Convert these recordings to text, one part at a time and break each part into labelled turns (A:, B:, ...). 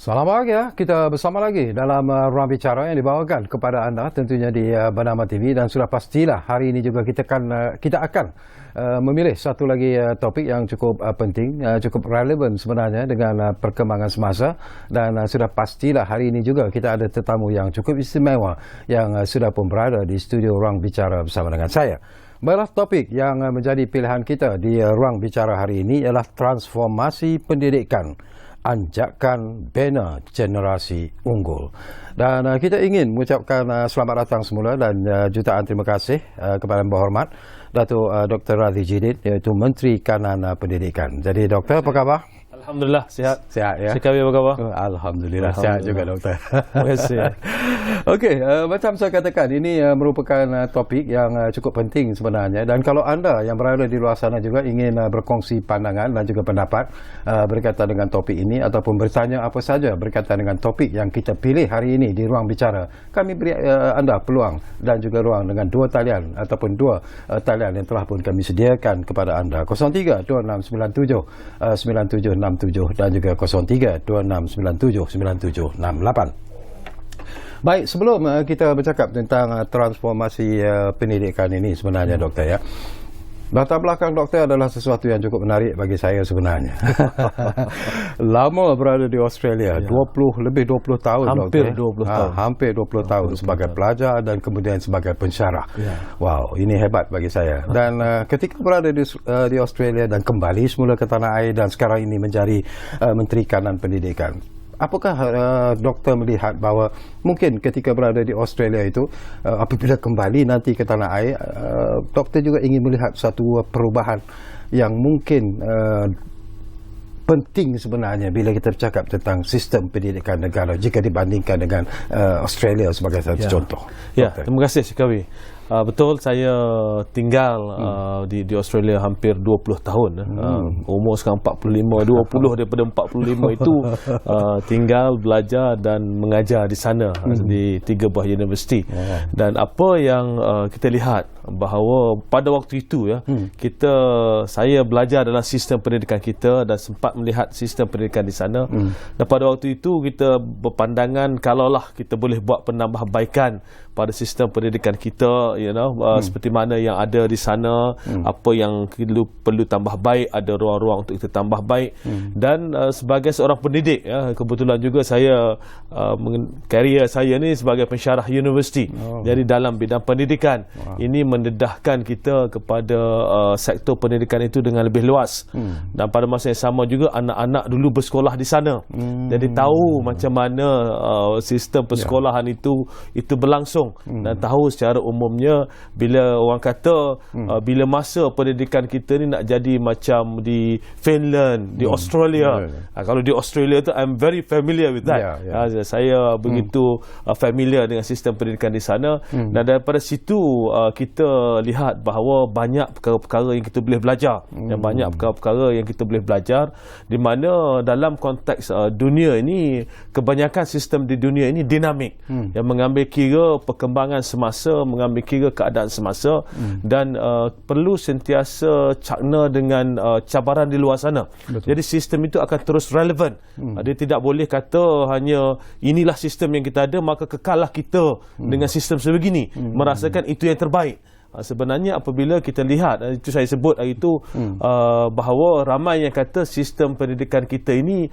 A: Selamat pagi ya, kita bersama lagi dalam ruang bicara yang dibawakan kepada anda tentunya di Bernama TV, dan sudah pastilah hari ini juga kita akan memilih satu lagi topik yang cukup penting, cukup relevan sebenarnya dengan perkembangan semasa, dan sudah pastilah hari ini juga kita ada tetamu yang cukup istimewa yang sudah pun berada di studio ruang bicara bersama dengan saya. Baiklah, topik yang menjadi pilihan kita di ruang bicara hari ini ialah transformasi pendidikan, anjakan bina generasi unggul. Dan kita ingin mengucapkan selamat datang semula dan jutaan terima kasih kepada Yang Berhormat Datuk Dr. Radhi Jidid, iaitu Menteri Kanan Pendidikan. Jadi Doktor, apa khabar?
B: Alhamdulillah, sihat.
A: Sihat ya?
B: Sekali apa khabar?
A: Alhamdulillah, sihat juga Doktor.
B: Terima kasih.
A: Okey, macam saya katakan, ini merupakan topik yang cukup penting sebenarnya, dan kalau anda yang berada di luar sana juga ingin berkongsi pandangan dan juga pendapat berkaitan dengan topik ini, ataupun bertanya apa saja berkaitan dengan topik yang kita pilih hari ini di ruang bicara, kami beri anda peluang dan juga ruang dengan dua talian ataupun dua talian yang telah pun kami sediakan kepada anda, 03-2697-9767 dan juga 03-2697-9768. Baik, sebelum kita bercakap tentang transformasi pendidikan ini sebenarnya Doktor ya, latar belakang Doktor adalah sesuatu yang cukup menarik bagi saya sebenarnya. Lama berada di Australia, ya. lebih 20 tahun
B: hampir
A: Doktor.
B: 20 tahun.
A: Hampir 20 tahun sebagai pelajar dan kemudian sebagai pensyarah.
B: Ya.
A: Wow, ini hebat bagi saya. Dan ketika berada di Australia dan kembali semula ke tanah air dan sekarang ini menjadi Menteri Kanan Pendidikan, apakah doktor melihat bahawa mungkin ketika berada di Australia itu, apabila kembali nanti ke tanah air, doktor juga ingin melihat satu perubahan yang mungkin penting sebenarnya bila kita bercakap tentang sistem pendidikan negara jika dibandingkan dengan Australia sebagai satu contoh.
B: Ya, terima kasih sekali. Betul, saya tinggal di Australia hampir 20 tahun. Umur sekarang 45, 20 daripada 45 itu tinggal, belajar dan mengajar di sana, di 3 buah universiti. Dan apa yang kita lihat bahawa pada waktu itu ya, saya belajar dalam sistem pendidikan kita dan sempat melihat sistem pendidikan di sana. Dan pada waktu itu kita berpandangan kalaulah kita boleh buat penambahbaikan pada sistem pendidikan kita, seperti mana yang ada di sana, apa yang perlu tambah baik, ada ruang-ruang untuk kita tambah baik. Dan sebagai seorang pendidik, kebetulan juga saya karier saya ni sebagai pensyarah universiti. Jadi dalam bidang pendidikan, ini mendedahkan kita kepada sektor pendidikan itu dengan lebih luas. Dan pada masa yang sama juga anak-anak dulu bersekolah di sana. Jadi tahu macam mana sistem persekolahan itu berlangsung. Dan tahu secara umumnya bila orang kata bila masa pendidikan kita ni nak jadi macam di Finland, di Australia. Kalau di Australia tu I'm very familiar with that. Saya begitu familiar dengan sistem pendidikan di sana. Dan daripada situ kita lihat bahawa banyak perkara-perkara yang kita boleh belajar. Dan banyak perkara-perkara yang kita boleh belajar, di mana dalam konteks dunia ini, kebanyakan sistem di dunia ini dinamik, yang mengambil kira perkembangan semasa, mengambil kira keadaan semasa, dan perlu sentiasa cakna dengan cabaran di luar sana. Betul. Jadi sistem itu akan terus relevan. Dia tidak boleh kata hanya inilah sistem yang kita ada, maka kekallah kita dengan sistem sebegini, merasakan itu yang terbaik. Sebenarnya apabila kita lihat, itu saya sebut hari itu, bahawa ramai yang kata sistem pendidikan kita ini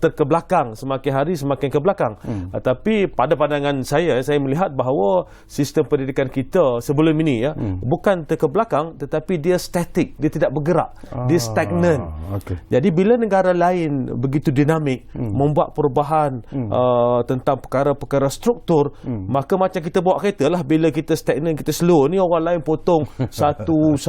B: terkebelakang, semakin hari semakin ke belakang. Tapi pada pandangan saya melihat bahawa sistem pendidikan kita sebelum ini bukan terkebelakang, tetapi dia statik, dia tidak bergerak, dia stagnan. Jadi bila negara lain begitu dinamik, membuat perubahan tentang perkara-perkara struktur, maka macam kita bawa kereta lah, bila kita stagnan, kita slow ni, orang lain potong satu.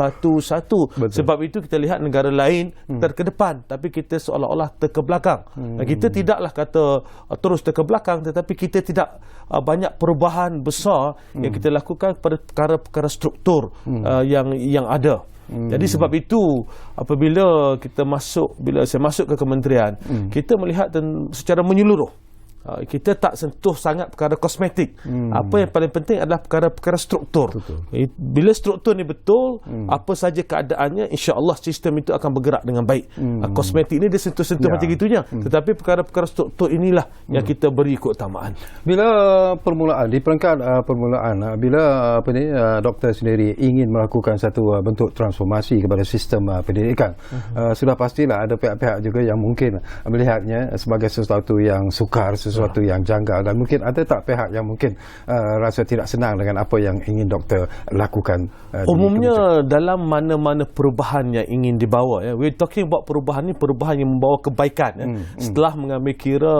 B: Sebab itu kita lihat negara lain terkedepan, tapi kita seolah-olah terkebelakang. Kita tidaklah kata terus terkebelakang, tetapi kita tidak banyak perubahan besar yang kita lakukan pada perkara-perkara struktur yang ada. Jadi sebab itu apabila bila saya masuk ke kementerian, kita melihat secara menyeluruh kita tak sentuh sangat perkara kosmetik. Apa yang paling penting adalah perkara-perkara struktur. Bila struktur ni betul, apa saja keadaannya, insya-Allah sistem itu akan bergerak dengan baik. Kosmetik ni dia sentuh-sentuh macam gitunya, tetapi perkara-perkara struktur inilah yang kita beri keutamaan.
A: Bila permulaan, di peringkat permulaan, bila doktor sendiri ingin melakukan satu bentuk transformasi kepada sistem pendidikan, sudah pastilah ada pihak-pihak juga yang mungkin melihatnya sebagai sesuatu yang sukar, sesuatu yang janggal, dan mungkin ada tak pihak yang mungkin rasa tidak senang dengan apa yang ingin doktor lakukan.
B: Umumnya dalam mana-mana perubahan yang ingin dibawa, we're talking about perubahan yang membawa kebaikan. Setelah mengambil kira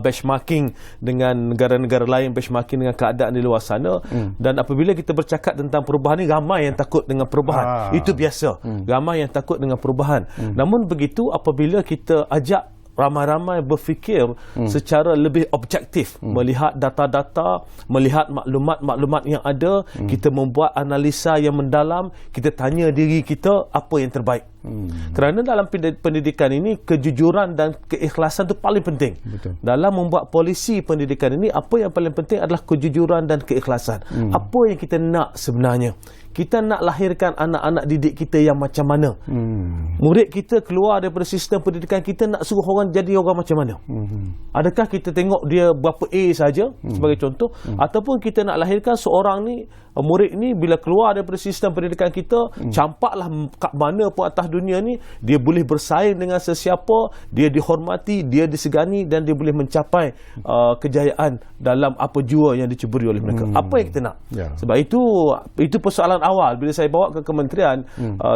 B: benchmarking dengan negara-negara lain, benchmarking dengan keadaan di luar sana, dan apabila kita bercakap tentang perubahan ni, ramai yang takut dengan perubahan. Itu biasa. Ramai yang takut dengan perubahan. Namun begitu, apabila kita ajak ramai-ramai berfikir secara lebih objektif, melihat data-data, melihat maklumat-maklumat yang ada, kita membuat analisa yang mendalam, kita tanya diri kita apa yang terbaik. Kerana dalam pendidikan ini, kejujuran dan keikhlasan itu paling penting. Betul. Dalam membuat polisi pendidikan ini, apa yang paling penting adalah kejujuran dan keikhlasan. Apa yang kita nak sebenarnya? Kita nak lahirkan anak-anak didik kita yang macam mana? Murid kita keluar daripada sistem pendidikan kita, nak suruh orang jadi orang macam mana? Adakah kita tengok dia berapa A saja sebagai contoh, ataupun kita nak lahirkan seorang ni, murid ni bila keluar daripada sistem pendidikan kita, campaklah kat mana pun atas dunia ni, dia boleh bersaing dengan sesiapa, dia dihormati, dia disegani, dan dia boleh mencapai kejayaan dalam apa jua yang diceburi oleh mereka. Apa yang kita nak? Sebab itu persoalan awal. Bila saya bawa ke kementerian,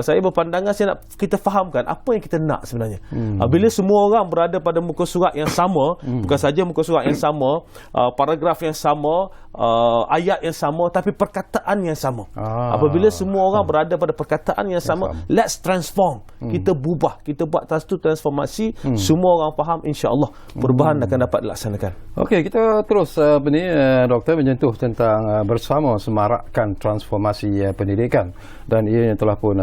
B: saya berpandangan saya nak kita fahamkan apa yang kita nak sebenarnya. Bila semua orang berada pada muka surat yang sama, bukan saja muka surat yang sama, paragraf yang sama, ayat yang sama, tapi perkataan yang sama. Apabila semua orang berada pada perkataan yang sama, let's transform. Kita berubah, kita buat satu transformasi, semua orang faham, insya-Allah perubahan akan dapat dilaksanakan. Okey,
A: kita terus doktor menyentuh tentang bersama semarakkan transformasi pendidikan, dan ia telah pun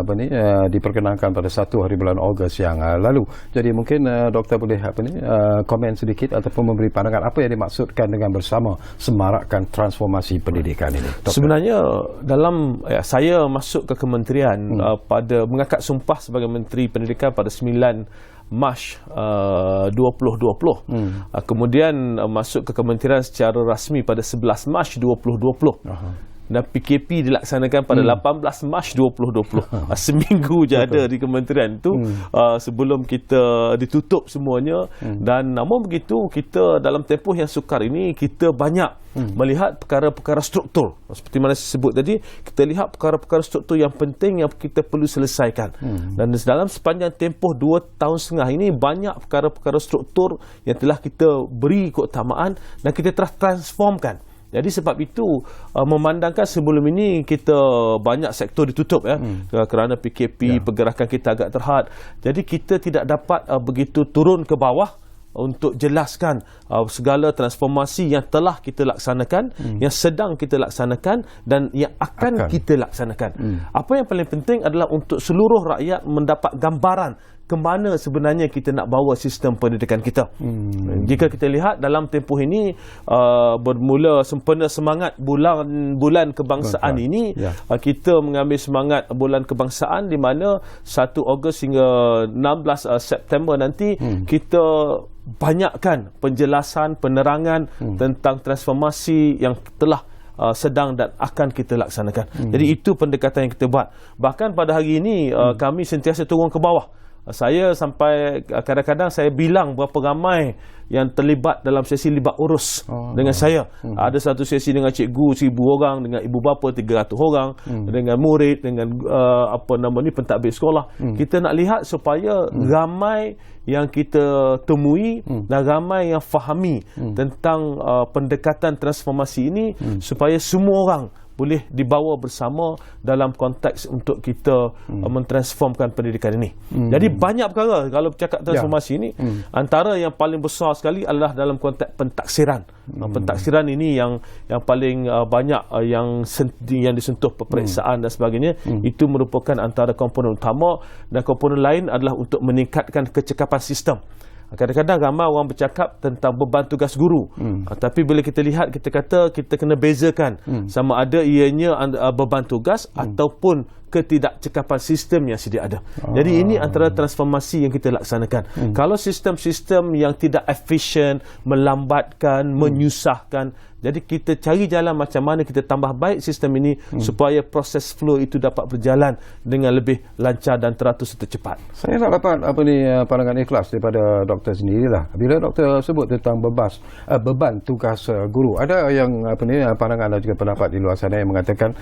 A: diperkenalkan pada 1 hari bulan Ogos yang lalu. Jadi mungkin doktor boleh komen sedikit ataupun memberi pandangan apa yang dimaksudkan dengan bersama semarakkan transformasi pendidikan ini, doktor. Sebenarnya
B: dalam saya masuk ke kementerian pada mengangkat sumpah sebagai Menteri Pendidikan pada 9 Mac 2020. Kemudian masuk ke kementerian secara rasmi pada 11 Mac 2020. Dan PKP dilaksanakan pada 18 Mac 2020. Seminggu je ada di kementerian itu sebelum kita ditutup semuanya. Dan namun begitu, kita dalam tempoh yang sukar ini, kita banyak melihat perkara-perkara struktur. Seperti mana saya sebut tadi, kita lihat perkara-perkara struktur yang penting yang kita perlu selesaikan. Dan dalam sepanjang tempoh 2 tahun setengah ini, banyak perkara-perkara struktur yang telah kita beri keutamaan dan kita telah transformkan. Jadi sebab itu, memandangkan sebelum ini kita banyak sektor ditutup kerana PKP, pergerakan kita agak terhad. Jadi kita tidak dapat begitu turun ke bawah untuk jelaskan segala transformasi yang telah kita laksanakan, yang sedang kita laksanakan, dan yang akan kita laksanakan. Apa yang paling penting adalah untuk seluruh rakyat mendapat gambaran ke mana sebenarnya kita nak bawa sistem pendidikan kita. Jika kita lihat dalam tempoh ini, bermula sempena semangat bulan kebangsaan ini, kita mengambil semangat bulan kebangsaan di mana 1 Ogos hingga 16 September nanti kita banyakkan penjelasan, penerangan tentang transformasi yang telah sedang dan akan kita laksanakan. Jadi itu pendekatan yang kita buat. Bahkan pada hari ini kami sentiasa turun ke bawah. Saya sampai kadang-kadang saya bilang berapa ramai yang terlibat dalam sesi libat urus dengan saya. Ada satu sesi dengan cikgu 1,000 orang, dengan ibu bapa 300 orang, dengan murid, dengan pentadbir sekolah. Kita nak lihat supaya ramai yang kita temui dan ramai yang fahami tentang pendekatan transformasi ini, supaya semua orang boleh dibawa bersama dalam konteks untuk kita mentransformkan pendidikan ini. Jadi banyak perkara kalau bercakap transformasi ini. Antara yang paling besar sekali adalah dalam konteks pentaksiran. Pentaksiran ini yang paling banyak yang disentuh peperiksaan dan sebagainya. Itu merupakan antara komponen utama, dan komponen lain adalah untuk meningkatkan kecekapan sistem. Kadang-kadang ramai orang bercakap tentang beban tugas guru. Tapi bila kita lihat, kita kata kita kena bezakan sama ada ianya beban tugas ataupun ketidakcekapan sistem yang sedia ada. Jadi ini antara transformasi yang kita laksanakan. Kalau sistem-sistem yang tidak efisien, melambatkan, menyusahkan, jadi kita cari jalan macam mana kita tambah baik sistem ini supaya proses flow itu dapat berjalan dengan lebih lancar dan teratur serta cepat.
A: Saya nak dapat pandangan ikhlas daripada doktor sendirilah. Bila doktor sebut tentang beban tugas guru, ada yang pandangan dan juga pendapat di luar sana yang mengatakan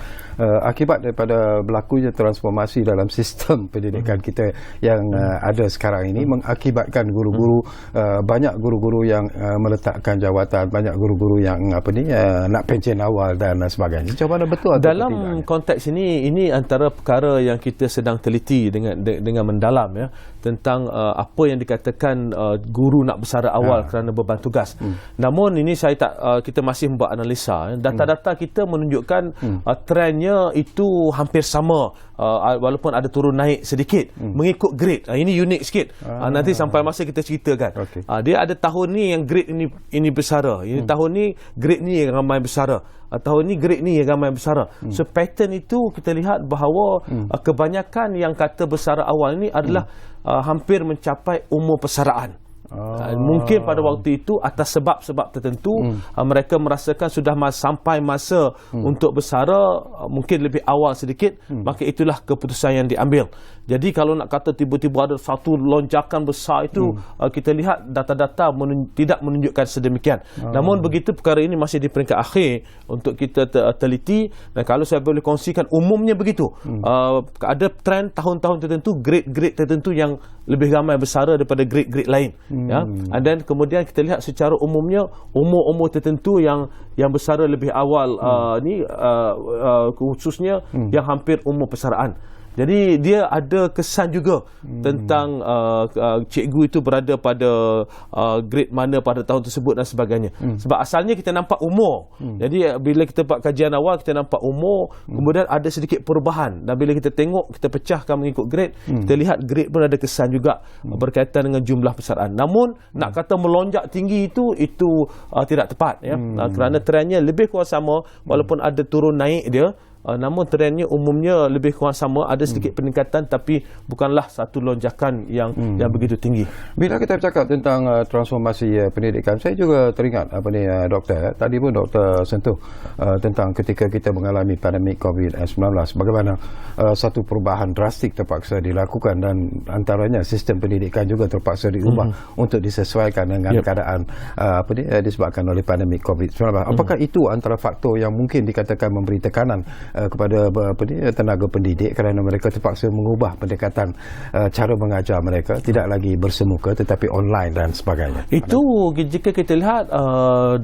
A: akibat daripada berlakunya transformasi dalam sistem pendidikan kita yang ada sekarang ini mengakibatkan guru-guru banyak guru-guru yang meletakkan jawatan, banyak guru-guru yang nak pencen awal dan sebagainya. Macam mana betul atau
B: dalam
A: tidak?
B: Konteks ini antara perkara yang kita sedang teliti dengan mendalam ya, tentang apa yang dikatakan guru nak bersara awal kerana beban tugas. Namun ini kita masih membuat analisa. Data-data kita menunjukkan trendnya itu hampir sama, walaupun ada turun naik sedikit mengikut grade. Ini unik sikit. Nanti sampai masa kita ceritakan. Dia ada tahun ni yang grade ini bersara. Ini tahun ni grade ni yang ramai bersara. Tahun ni grade ni yang ramai bersara. So pattern itu kita lihat bahawa kebanyakan yang kata bersara awal ini adalah hampir mencapai umur persaraan. Mungkin pada waktu itu atas sebab-sebab tertentu mereka merasakan sudah sampai masa untuk bersara, mungkin lebih awal sedikit, maka itulah keputusan yang diambil. Jadi kalau nak kata tiba-tiba ada satu lonjakan besar itu, kita lihat data-data tidak menunjukkan sedemikian. Namun begitu perkara ini masih di peringkat akhir untuk kita teliti, dan kalau saya boleh kongsikan umumnya begitu. Ada trend tahun-tahun tertentu, grade-grade tertentu yang lebih ramai bersara daripada grade-grade lain. Ya, dan kemudian kita lihat secara umumnya umur-umur tertentu yang bersara lebih awal khususnya yang hampir umur persaraan. Jadi dia ada kesan juga tentang cikgu itu berada pada grade mana pada tahun tersebut dan sebagainya. Sebab asalnya kita nampak umur. Jadi bila kita buat kajian awal, kita nampak umur, kemudian ada sedikit perubahan. Dan bila kita tengok, kita pecahkan mengikut grade, kita lihat grade pun ada kesan juga berkaitan dengan jumlah persaraan. Namun nak kata melonjak tinggi itu tidak tepat ya. Kerana trendnya lebih kurang sama, walaupun ada turun naik dia. Namun trendnya umumnya lebih kurang sama, ada sedikit peningkatan tapi bukanlah satu lonjakan yang begitu tinggi.
A: Bila kita bercakap tentang transformasi pendidikan, saya juga teringat doktor, tadi pun doktor sentuh tentang ketika kita mengalami pandemik COVID-19, bagaimana satu perubahan drastik terpaksa dilakukan dan antaranya sistem pendidikan juga terpaksa diubah untuk disesuaikan dengan keadaan disebabkan oleh pandemik COVID-19. Apakah itu antara faktor yang mungkin dikatakan memberi tekanan kepada tenaga pendidik kerana mereka terpaksa mengubah pendekatan cara mengajar mereka, tidak lagi bersemuka tetapi online dan sebagainya?
B: Itu jika kita lihat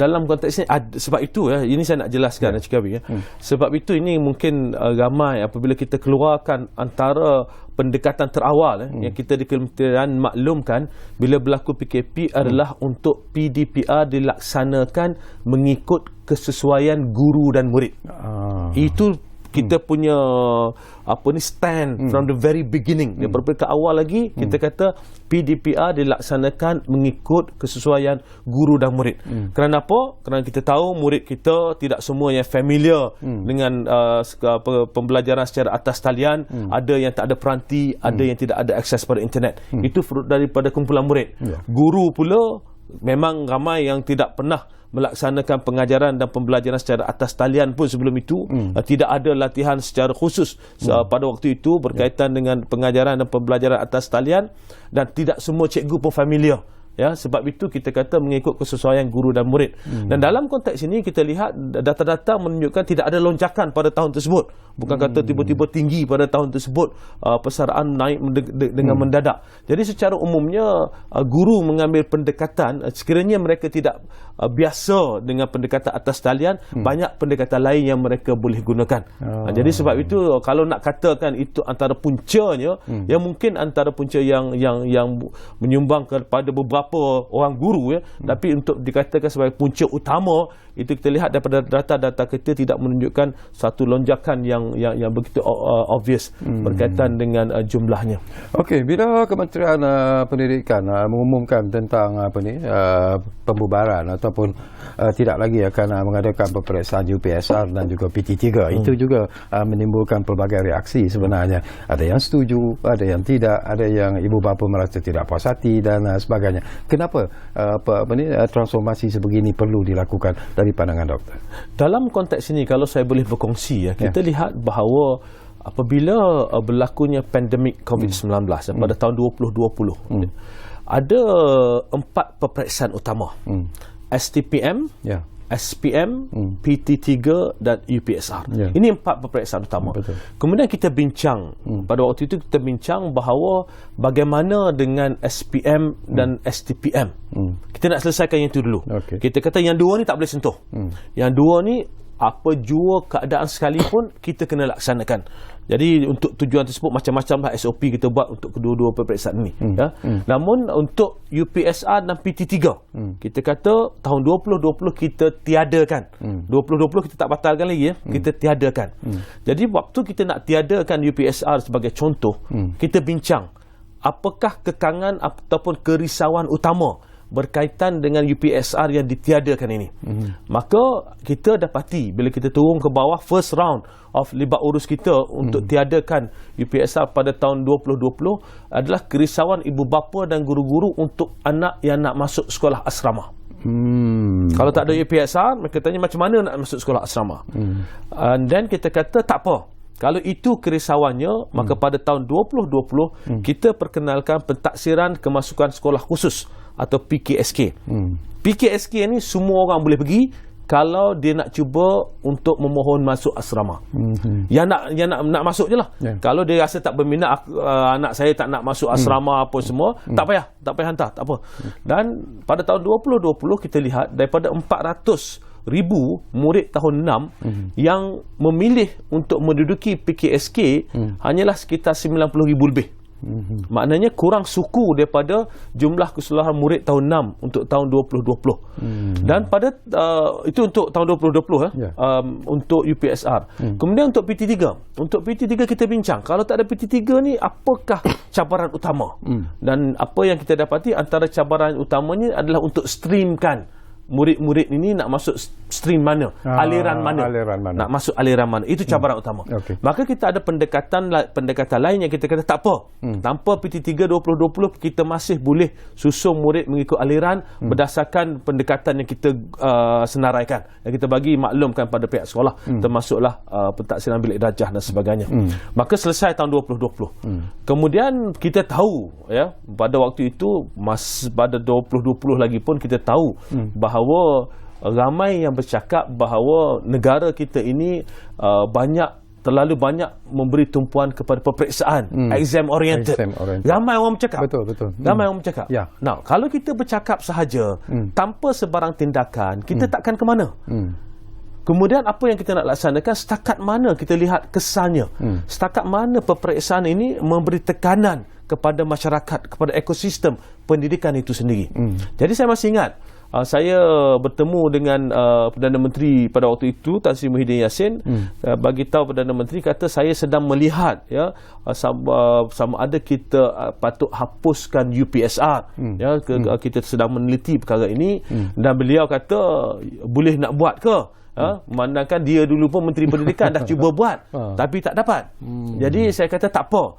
B: dalam konteks ini, sebab itu ini saya nak jelaskan Cikawi. Sebab itu ini mungkin ramai apabila kita keluarkan antara pendekatan terawal yang kita di Kementerian maklumkan bila berlaku PKP adalah untuk PDPR dilaksanakan mengikut kesesuaian guru dan murid. Itu kita punya stand from the very beginning. Daripada ke awal lagi kita kata PDPR dilaksanakan mengikut kesesuaian guru dan murid. Kerana apa? Kerana kita tahu murid kita tidak semua yang familiar dengan pembelajaran secara atas talian, ada yang tak ada peranti, ada yang tidak ada akses pada internet. Itu daripada kumpulan murid. Guru pula memang ramai yang tidak pernah melaksanakan pengajaran dan pembelajaran secara atas talian pun sebelum itu. Tidak ada latihan secara khusus pada waktu itu berkaitan dengan pengajaran dan pembelajaran atas talian, dan tidak semua cikgu pun familiar. Ya, sebab itu kita kata mengikut kesesuaian guru dan murid. Dan dalam konteks ini kita lihat data-data menunjukkan tidak ada lonjakan pada tahun tersebut. Bukan kata tiba-tiba tinggi pada tahun tersebut, persaraan naik dengan mendadak. Jadi secara umumnya guru mengambil pendekatan, sekiranya mereka tidak biasa dengan pendekatan atas talian, banyak pendekatan lain yang mereka boleh gunakan. Jadi sebab itu kalau nak katakan itu antara puncanya, yang mungkin antara punca yang menyumbang kepada beberapa bapa, orang guru ya. Tapi untuk dikatakan sebagai punca utama, itu kita lihat daripada data-data kita tidak menunjukkan satu lonjakan yang begitu obvious berkaitan dengan jumlahnya.
A: Okey, bila Kementerian Pendidikan mengumumkan tentang pembubaran ataupun tidak lagi akan mengadakan peperiksaan UPSR dan juga PT3, itu juga menimbulkan pelbagai reaksi sebenarnya. Ada yang setuju, ada yang tidak, ada yang ibu bapa merasa tidak puas hati dan sebagainya. Kenapa transformasi sebegini perlu dilakukan dari pandangan doktor?
B: Dalam konteks ini, kalau saya boleh berkongsi, kita lihat bahawa apabila berlakunya pandemik COVID-19 pada tahun 2020, ada 4 peperiksaan utama. STPM, SPM, PT3 dan UPSR. Ini 4 peperiksaan utama. Betul. Kemudian kita bincang, pada waktu itu kita bincang bahawa bagaimana dengan SPM dan STPM. Kita nak selesaikan yang itu dulu. Kita kata yang dua ni tak boleh sentuh. Yang dua ni apa jua keadaan sekalipun kita kena laksanakan. Jadi untuk tujuan tersebut macam-macam SOP kita buat untuk kedua-dua peperiksaan ini. Namun untuk UPSR dan PT3, kita kata tahun 2020 kita tiadakan. 2020 kita tak batalkan lagi kita tiadakan. Jadi waktu kita nak tiadakan UPSR sebagai contoh, kita bincang apakah kekangan ataupun kerisauan utama berkaitan dengan UPSR yang ditiadakan ini. Maka kita dapati bila kita turun ke bawah, first round of libat urus kita untuk tiadakan UPSR pada tahun 2020 adalah kerisauan ibu bapa dan guru-guru untuk anak yang nak masuk sekolah asrama. Kalau tak ada UPSR, mereka tanya macam mana nak masuk sekolah asrama. And then kita kata tak apa, kalau itu kerisauannya, maka pada tahun 2020 kita perkenalkan pentaksiran kemasukan sekolah khusus atau PKSK. PKSK ni semua orang boleh pergi kalau dia nak cuba untuk memohon masuk asrama. Yang nak masuk je lah. Kalau dia rasa tak berminat, anak saya tak nak masuk asrama apa semua, tak payah hantar, tak apa. Dan pada tahun 2020 kita lihat daripada 400,000 murid tahun 6 yang memilih untuk menduduki PKSK hanyalah sekitar 90,000 lebih. Maknanya kurang suku daripada jumlah keseluruhan murid tahun 6 untuk tahun 2020. Dan pada itu untuk tahun 2020 untuk UPSR. Kemudian untuk PT3. Untuk PT3 kita bincang, kalau tak ada PT3 ni apakah cabaran utama? Dan apa yang kita dapati antara cabaran utamanya adalah untuk streamkan murid-murid ini nak masuk stream mana, aliran mana, nak masuk aliran mana. Itu cabaran utama. Maka kita ada pendekatan lain yang kita kata tak apa, tanpa PT3 2020 kita masih boleh susung murid mengikut aliran berdasarkan pendekatan yang kita senaraikan, yang kita bagi maklumkan pada pihak sekolah, termasuklah pentaksiran bilik darjah dan sebagainya. Maka selesai tahun 2020. Kemudian kita tahu pada waktu itu pada 2020 lagi pun kita tahu bahawa ramai yang bercakap bahawa negara kita ini terlalu banyak memberi tumpuan kepada peperiksaan, exam oriented. Ramai orang bercakap. Betul. Ramai orang bercakap. Now, kalau kita bercakap sahaja tanpa sebarang tindakan, kita takkan ke mana? Kemudian apa yang kita nak laksanakan, setakat mana kita lihat kesannya, setakat mana peperiksaan ini memberi tekanan kepada masyarakat, kepada ekosistem pendidikan itu sendiri. Jadi saya masih ingat saya bertemu dengan Perdana Menteri pada waktu itu, Tan Sri Muhyiddin Yassin, bagi tahu Perdana Menteri kata saya sedang melihat sama ada kita patut hapuskan UPSR. Kita sedang meneliti perkara ini dan beliau kata boleh nak buat ke? Memandangkan dia dulu pun Menteri Pendidikan dah cuba buat tapi tak dapat. Jadi saya kata tak apa,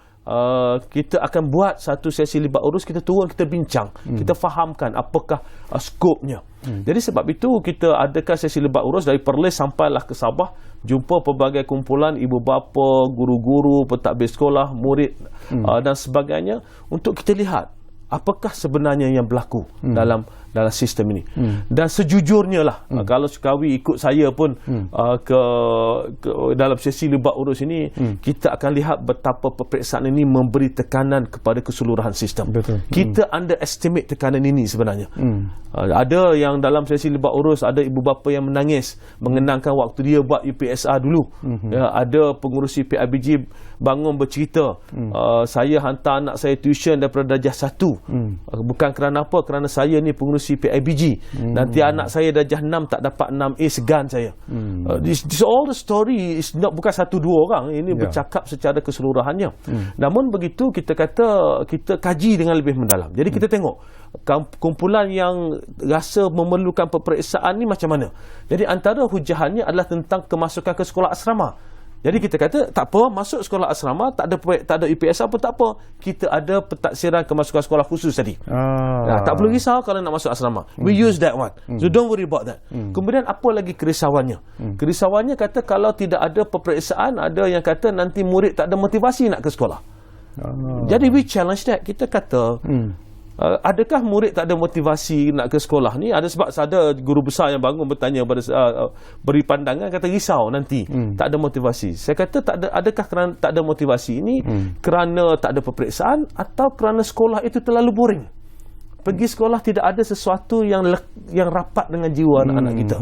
B: kita akan buat satu sesi libat urus, kita turun, kita bincang, kita fahamkan apakah skopnya. Jadi sebab itu kita adakan sesi libat urus dari Perlis sampailah ke Sabah, jumpa pelbagai kumpulan ibu bapa, guru-guru, pentadbir sekolah, murid dan sebagainya, untuk kita lihat apakah sebenarnya yang berlaku dalam sistem ini. Dan sejujurnya lah, kalau Sukawi ikut saya pun ke dalam sesi Lebak Urus ini, kita akan lihat betapa peperiksaan ini memberi tekanan kepada keseluruhan sistem.
A: Betul.
B: Kita underestimate tekanan ini sebenarnya. Ada yang dalam sesi Lebak Urus, ada ibu bapa yang menangis mengenangkan waktu dia buat UPSR dulu. Ya, ada pengurusi PIBG bangun bercerita, saya hantar anak saya tuition daripada darjah 1. Bukan kerana apa, kerana saya ni pengurusi PIBG. Nanti anak saya darjah 6 tak dapat 6A, segan saya. This all the story is not, bukan 1-2 orang, ini bercakap secara keseluruhannya. Namun begitu, kita kata kita kaji dengan lebih mendalam. Jadi kita tengok kumpulan yang rasa memerlukan peperiksaan ni macam mana. Jadi antara hujahannya adalah tentang kemasukan ke sekolah asrama. Jadi kita kata tak apa, masuk sekolah asrama, tak ada UPSR pun tak apa, kita ada pentaksiran kemasukan sekolah khusus tadi. Tak perlu risau kalau nak masuk asrama. We use that one. So don't worry about that. Kemudian apa lagi kerisauannya? Kerisauannya kata kalau tidak ada peperiksaan, ada yang kata nanti murid tak ada motivasi nak ke sekolah. Jadi we challenge that. Kita kata adakah murid tak ada motivasi nak ke sekolah ni? Ada sebab ada guru besar yang bangun bertanya pada beri pandangan, kata risau nanti tak ada motivasi. Saya kata tak ada, adakah kerana tak ada motivasi ini kerana tak ada peperiksaan atau kerana sekolah itu terlalu boring? Pergi sekolah tidak ada sesuatu yang rapat dengan jiwa anak-anak kita.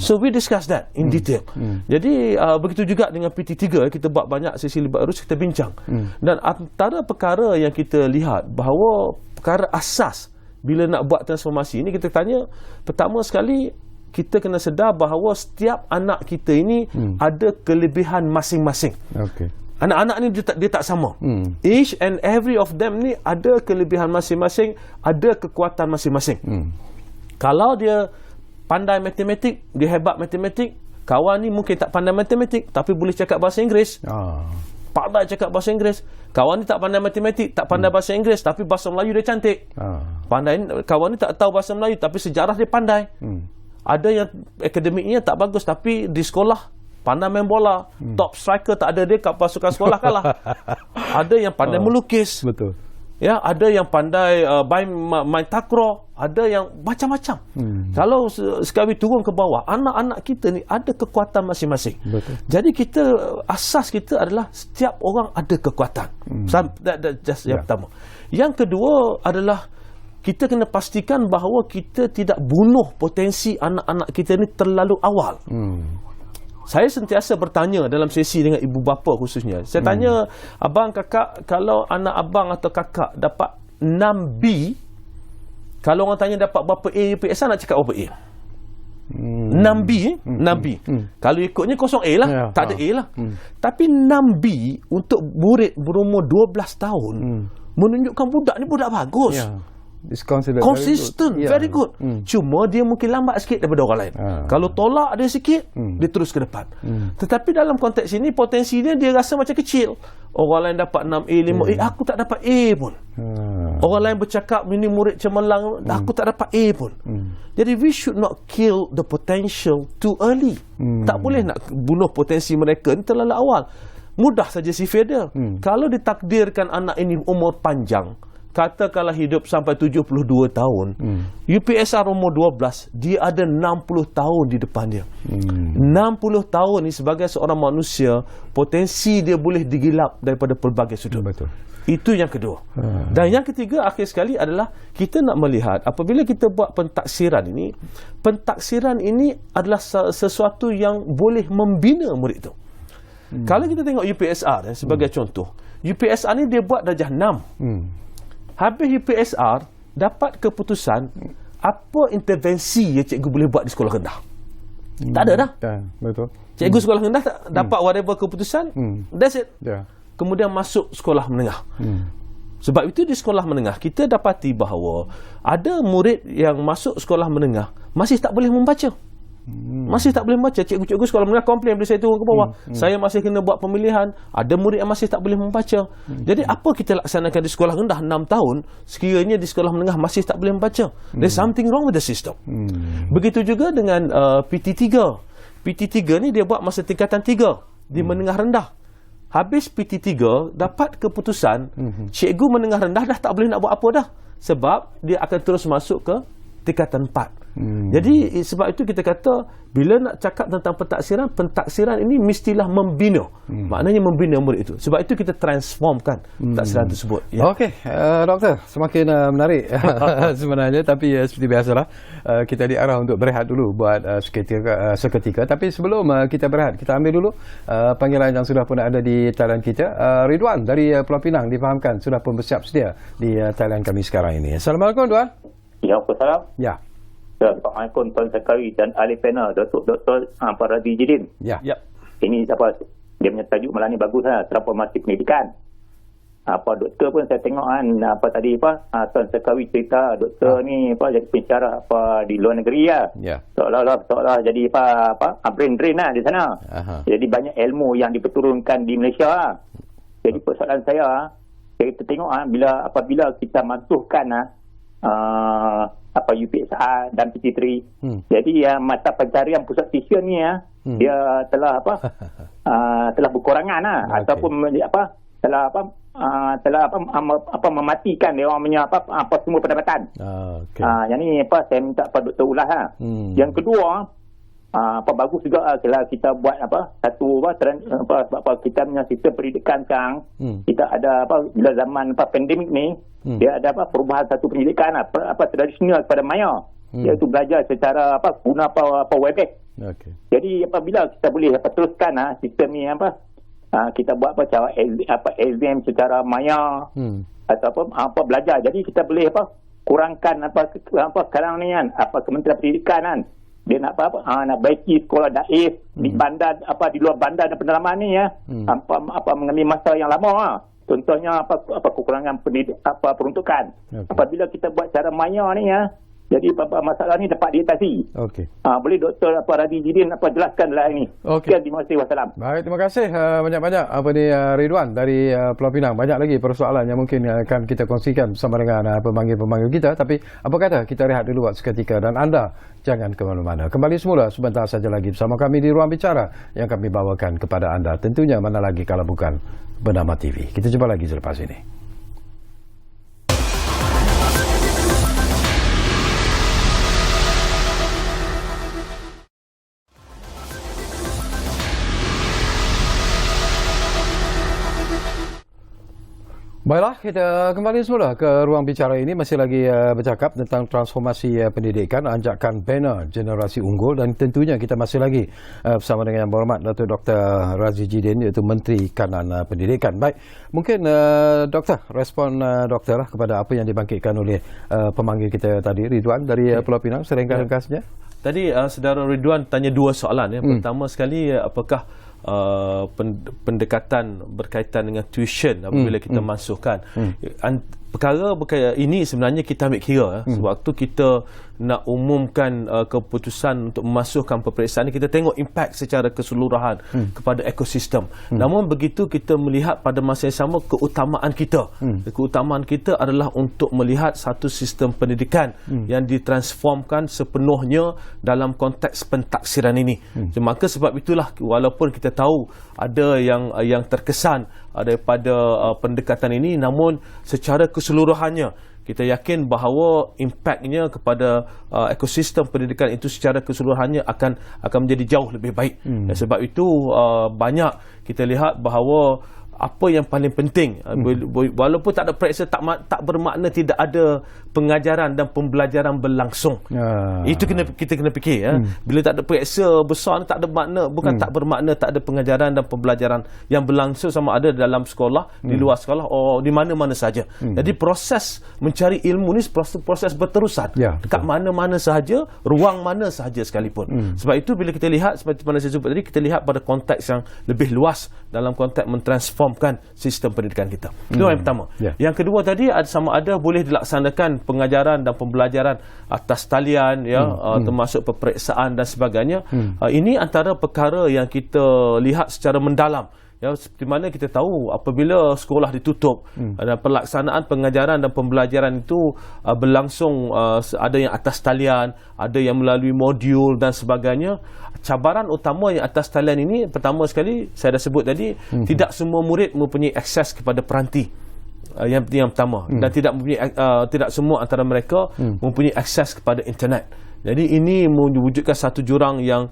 B: So we discuss that in detail. Jadi begitu juga dengan PT3, kita buat banyak sesi Lebak Urus, kita bincang. Dan antara perkara yang kita lihat bahawa perkara asas bila nak buat transformasi ini, kita tanya, pertama sekali kita kena sedar bahawa setiap anak kita ini ada kelebihan masing-masing. Anak-anak ni dia tak sama. Each and every of them ni ada kelebihan masing-masing, ada kekuatan masing-masing. Kalau dia pandai matematik, dia hebat matematik, kawan ni mungkin tak pandai matematik tapi boleh cakap bahasa Inggeris. Pandai cakap bahasa Inggeris. Kawan ni tak pandai matematik, tak pandai bahasa Inggeris, tapi bahasa Melayu dia cantik. Kawan ni tak tahu bahasa Melayu tapi sejarah dia pandai. Ada yang akademiknya tak bagus tapi di sekolah pandai main bola. Top striker tak ada dia kat pasukan sekolah kalah. Ada yang pandai melukis.
A: Betul.
B: Ya, ada yang pandai main takraw, ada yang macam-macam. Kalau sekali turun ke bawah, anak-anak kita ni ada kekuatan masing-masing.
A: Betul.
B: Jadi asas kita adalah setiap orang ada kekuatan. That just yang pertama. Yang kedua adalah kita kena pastikan bahawa kita tidak bunuh potensi anak-anak kita ni terlalu awal. Saya sentiasa bertanya dalam sesi dengan ibu bapa khususnya. Saya tanya, abang, kakak, kalau anak abang atau kakak dapat 6B, kalau orang tanya dapat berapa A UPSR, nak cakap berapa A? 6B, 6B. Kalau ikutnya 0A lah, tak ada A lah. Tapi 6B untuk murid berumur 12 tahun menunjukkan budak ni budak bagus. Consistent, very good. Cuma dia mungkin lambat sikit daripada orang lain. Kalau tolak dia sikit, dia terus ke depan. Tetapi dalam konteks ini, potensi dia rasa macam kecil. Orang lain dapat 6A, 5A, aku tak dapat A pun. Orang lain bercakap ini murid cemerlang, aku tak dapat A pun. Jadi we should not kill the potential too early. Tak boleh nak bunuh potensi mereka ni terlalu awal. Mudah saja sifir dia. Kalau ditakdirkan anak ini umur panjang, katakanlah hidup sampai 72 tahun, UPSR umur 12, dia ada 60 tahun di depan dia. 60 tahun ni sebagai seorang manusia, potensi dia boleh digilap daripada pelbagai sudut.
A: Betul.
B: Itu yang kedua. Dan yang ketiga, akhir sekali adalah kita nak melihat apabila kita buat pentaksiran ini adalah sesuatu yang boleh membina murid itu. Kalau kita tengok UPSR sebagai contoh, UPSR ni dia buat darjah 6. Habis UPSR dapat keputusan apa intervensi yang cikgu boleh buat di sekolah rendah. Tak ada dah.
A: Betul.
B: Cikgu sekolah rendah tak dapat whatever keputusan. That's it. Kemudian masuk sekolah menengah. Sebab itu di sekolah menengah kita dapati bahawa ada murid yang masuk sekolah menengah masih tak boleh membaca. Masih tak boleh membaca. Cikgu-cikgu sekolah menengah komplain bila saya turun ke bawah. Saya masih kena buat pemilihan. Ada murid yang masih tak boleh membaca. Jadi apa kita laksanakan di sekolah rendah 6 tahun, sekiranya di sekolah menengah masih tak boleh membaca? There's something wrong with the system. Begitu juga dengan PT3. PT3 ni dia buat masa tingkatan 3 di menengah rendah. Habis PT3 dapat keputusan, cikgu menengah rendah dah tak boleh nak buat apa dah. Sebab dia akan terus masuk ke tingkatan 4. Jadi sebab itu kita kata bila nak cakap tentang pentaksiran ini mestilah membina. Maknanya membina murid itu. Sebab itu kita transformkan pentaksiran tersebut.
A: Ya. Okey, doktor, semakin menarik sebenarnya, tapi seperti biasalah kita diarah untuk berehat dulu buat seketika. Tapi sebelum kita berehat, kita ambil dulu panggilan yang sudah pun ada di talian kita. Ridwan dari Pulau Pinang difahamkan sudah pun bersiap sedia di talian kami sekarang ini. Assalamualaikum, Tuan.
C: Ya, Assalamualaikum.
A: Ya.
C: Assalamualaikum Tuan Sekali dan ahli panel Dr. Radhi Jidin.
A: Ya.
C: Ini dia punya tajuk malam ni bagus transformasi pendidikan. Doktor pun saya tengok tadi Tuan Sekali cerita doktor ni jadi pensyarah di luar negeri
A: Ya.
C: Seolah-olah jadi brain drain di sana. Jadi banyak ilmu yang diperturunkan di Malaysia. Jadi persoalan saya kita tengok apabila kita masukkan UPSR dan PT3. Jadi mata pencarian pusat tuition ni dia telah telah berkurangan ataupun telah mematikan dia orang punya semua pendapatan. Yang ni saya minta Dr. ulas Yang kedua bagus juga kalau kita buat sebab kita punya sistem pendidikan sekarang kita ada bila zaman pandemik ni dia ada perubahan satu pendidikan tradisional kepada maya, iaitu belajar secara guna Webex. Jadi apabila kita boleh teruskan sistem ni kita buat cara exam secara maya ataupun belajar, jadi kita boleh kurangkan sekarang ni Kementerian Pendidikan dia nak nak baiki sekolah daif di bandar di luar bandar dan pendalaman ni mengambil masa yang lama. Contohnya kekurangan peruntukan. Apabila kita buat cara maya ni jadi masalah ni dapat diatasi. Boleh Dr. Radhi Jidin jelaskan dalam ini. Sekian, terima kasih. Wassalam.
A: Baik, terima kasih banyak-banyak Ridwan dari Pulau Pinang. Banyak lagi persoalan yang mungkin akan kita kongsikan bersama dengan pemanggil-pemanggil kita, tapi apa kata kita rehat dulu buat seketika dan anda jangan ke mana-mana. Kembali semula sebentar saja lagi bersama kami di Ruang Bicara yang kami bawakan kepada anda. Tentunya mana lagi kalau bukan Bernama TV. Kita jumpa lagi selepas ini. Baiklah, kita kembali semula ke Ruang Bicara ini. Masih lagi bercakap tentang transformasi pendidikan, anjakan banner generasi unggul, dan tentunya kita masih lagi bersama dengan Yang Berhormat Datuk Dr. Radhi Jidin, iaitu Menteri Kanan Pendidikan. Baik, mungkin Doktor, respon Doktor lah kepada apa yang dibangkitkan oleh pemanggil kita tadi, Ridwan dari Pulau Pinang. Ringkas-ringkasnya.
B: Tadi saudara Ridwan tanya dua soalan. Pertama sekali, apakah pendekatan berkaitan dengan tuition apabila kita masukkan perkara ini sebenarnya kita ambil kira sebab tu kita nak umumkan keputusan untuk memasukkan peperiksaan ini, kita tengok impak secara keseluruhan kepada ekosistem. Namun begitu kita melihat pada masa yang sama keutamaan kita. Keutamaan kita adalah untuk melihat satu sistem pendidikan yang ditransformkan sepenuhnya dalam konteks pentaksiran ini. Maka sebab itulah walaupun kita tahu ada yang terkesan daripada pendekatan ini, namun secara keseluruhannya kita yakin bahawa impaknya kepada ekosistem pendidikan itu secara keseluruhannya akan menjadi jauh lebih baik. Dan sebab itu banyak kita lihat bahawa apa yang paling penting, walaupun tak ada periksa, tak bermakna tidak ada pengajaran dan pembelajaran berlangsung. Itu kita kena fikir. Bila tak ada periksa besar ni, tak ada makna, bukan tak bermakna tak ada pengajaran dan pembelajaran yang berlangsung, sama ada dalam sekolah, di luar sekolah, di mana-mana saja. Jadi proses mencari ilmu ni proses berterusan, dekat mana-mana sahaja, ruang mana sahaja sekalipun. Sebab itu bila kita lihat seperti mana saya sebut tadi, kita lihat pada konteks yang lebih luas dalam konteks mentransformkan sistem pendidikan kita. Itu yang pertama. Yang kedua tadi, sama ada boleh dilaksanakan pengajaran dan pembelajaran atas talian, termasuk peperiksaan dan sebagainya. Ini antara perkara yang kita lihat secara mendalam. Seperti mana kita tahu apabila sekolah ditutup dan pelaksanaan pengajaran dan pembelajaran itu berlangsung, ada yang atas talian, ada yang melalui modul dan sebagainya. Cabaran utama yang atas talian ini, pertama sekali saya dah sebut tadi, tidak semua murid mempunyai akses kepada peranti. yang pertama, dan tidak semua antara mereka mempunyai akses kepada internet. Jadi ini mewujudkan satu jurang yang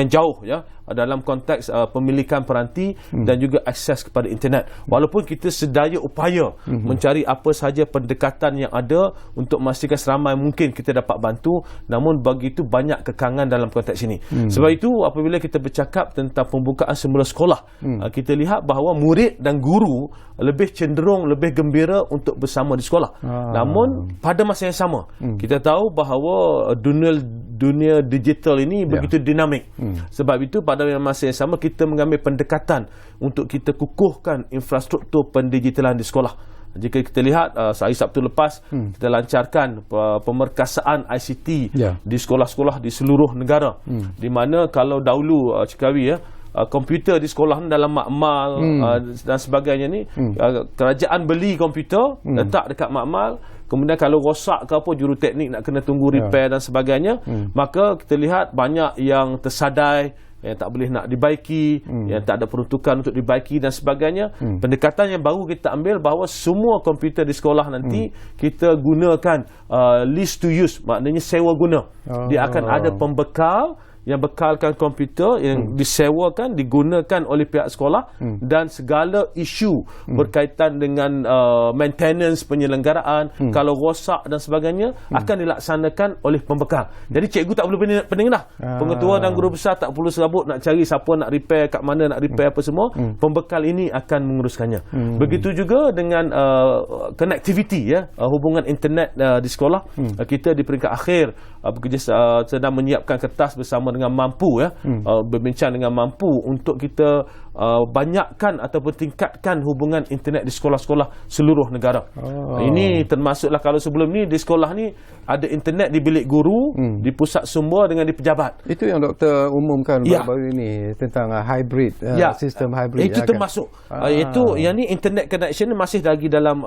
B: jauh ya dalam konteks pemilikan peranti dan juga akses kepada internet. Walaupun kita sedaya upaya mencari apa sahaja pendekatan yang ada untuk memastikan seramai mungkin kita dapat bantu, namun begitu banyak kekangan dalam konteks ini. Sebab itu apabila kita bercakap tentang pembukaan semula sekolah, kita lihat bahawa murid dan guru lebih cenderung, lebih gembira untuk bersama di sekolah. Namun pada masa yang sama, kita tahu bahawa dunia digital ini begitu dinamik. Sebab itu pada masa yang sama kita mengambil pendekatan untuk kita kukuhkan infrastruktur pendigitalan di sekolah. Jika kita lihat hari Sabtu lepas kita lancarkan pemerkasaan ICT di sekolah-sekolah di seluruh negara. Di mana kalau dahulu Cikawi komputer di sekolah dalam makmal dan sebagainya ni, kerajaan beli komputer letak dekat makmal, kemudian kalau rosak ke apa, juruteknik nak kena tunggu repair dan sebagainya, maka kita lihat banyak yang tersadai, yang tak boleh nak dibaiki, yang tak ada peruntukan untuk dibaiki dan sebagainya. Pendekatan yang baru kita ambil bahawa semua komputer di sekolah nanti kita gunakan lease to use, maknanya sewa guna. Dia akan ada pembekal yang bekalkan komputer yang disewakan, digunakan oleh pihak sekolah, dan segala isu berkaitan dengan maintenance penyelenggaraan, kalau rosak dan sebagainya akan dilaksanakan oleh pembekal. Jadi cikgu tak perlu pening dah. Pengetua dan guru besar tak perlu serabut nak cari siapa nak repair, kat mana nak repair apa semua. Pembekal ini akan menguruskannya. Begitu juga dengan connectivity hubungan internet di sekolah. Kita di peringkat akhir bekerja sedang menyiapkan kertas bersama dengan Mampu berbincang dengan Mampu untuk kita banyakkan ataupun tingkatkan hubungan internet di sekolah-sekolah seluruh negara. Ini termasuklah kalau sebelum ni di sekolah ni ada internet di bilik guru, di pusat sumber dengan di pejabat.
A: Itu yang doktor umumkan baru ini tentang hybrid, sistem hybrid.
B: Itu termasuk. Itu yang ni internet connection masih lagi dalam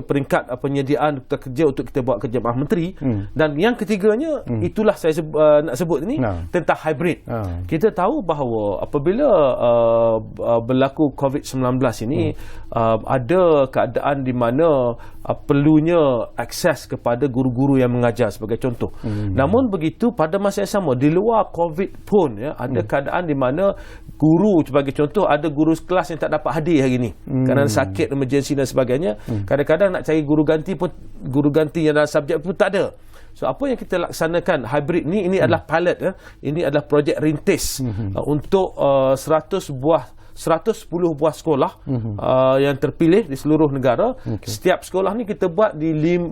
B: peringkat penyediaan kerja untuk kita buat kerja Mahkamah Menteri. Dan yang ketiganya itulah saya nak sebut ni tentang hybrid. Kita tahu bahawa apabila berlaku COVID-19 ini, ada keadaan di mana perlunya akses kepada guru-guru yang mengajar sebagai contoh. Namun begitu pada masa yang sama di luar COVID pun ada keadaan di mana guru sebagai contoh, ada guru kelas yang tak dapat hadir hari ini kerana sakit, emergency dan sebagainya. Kadang-kadang nak cari guru ganti yang dalam subjek pun tak ada. So apa yang kita laksanakan hybrid ni, ini adalah pilot ini adalah projek rintis untuk 110 buah sekolah yang terpilih di seluruh negara. Setiap sekolah ni kita buat di 5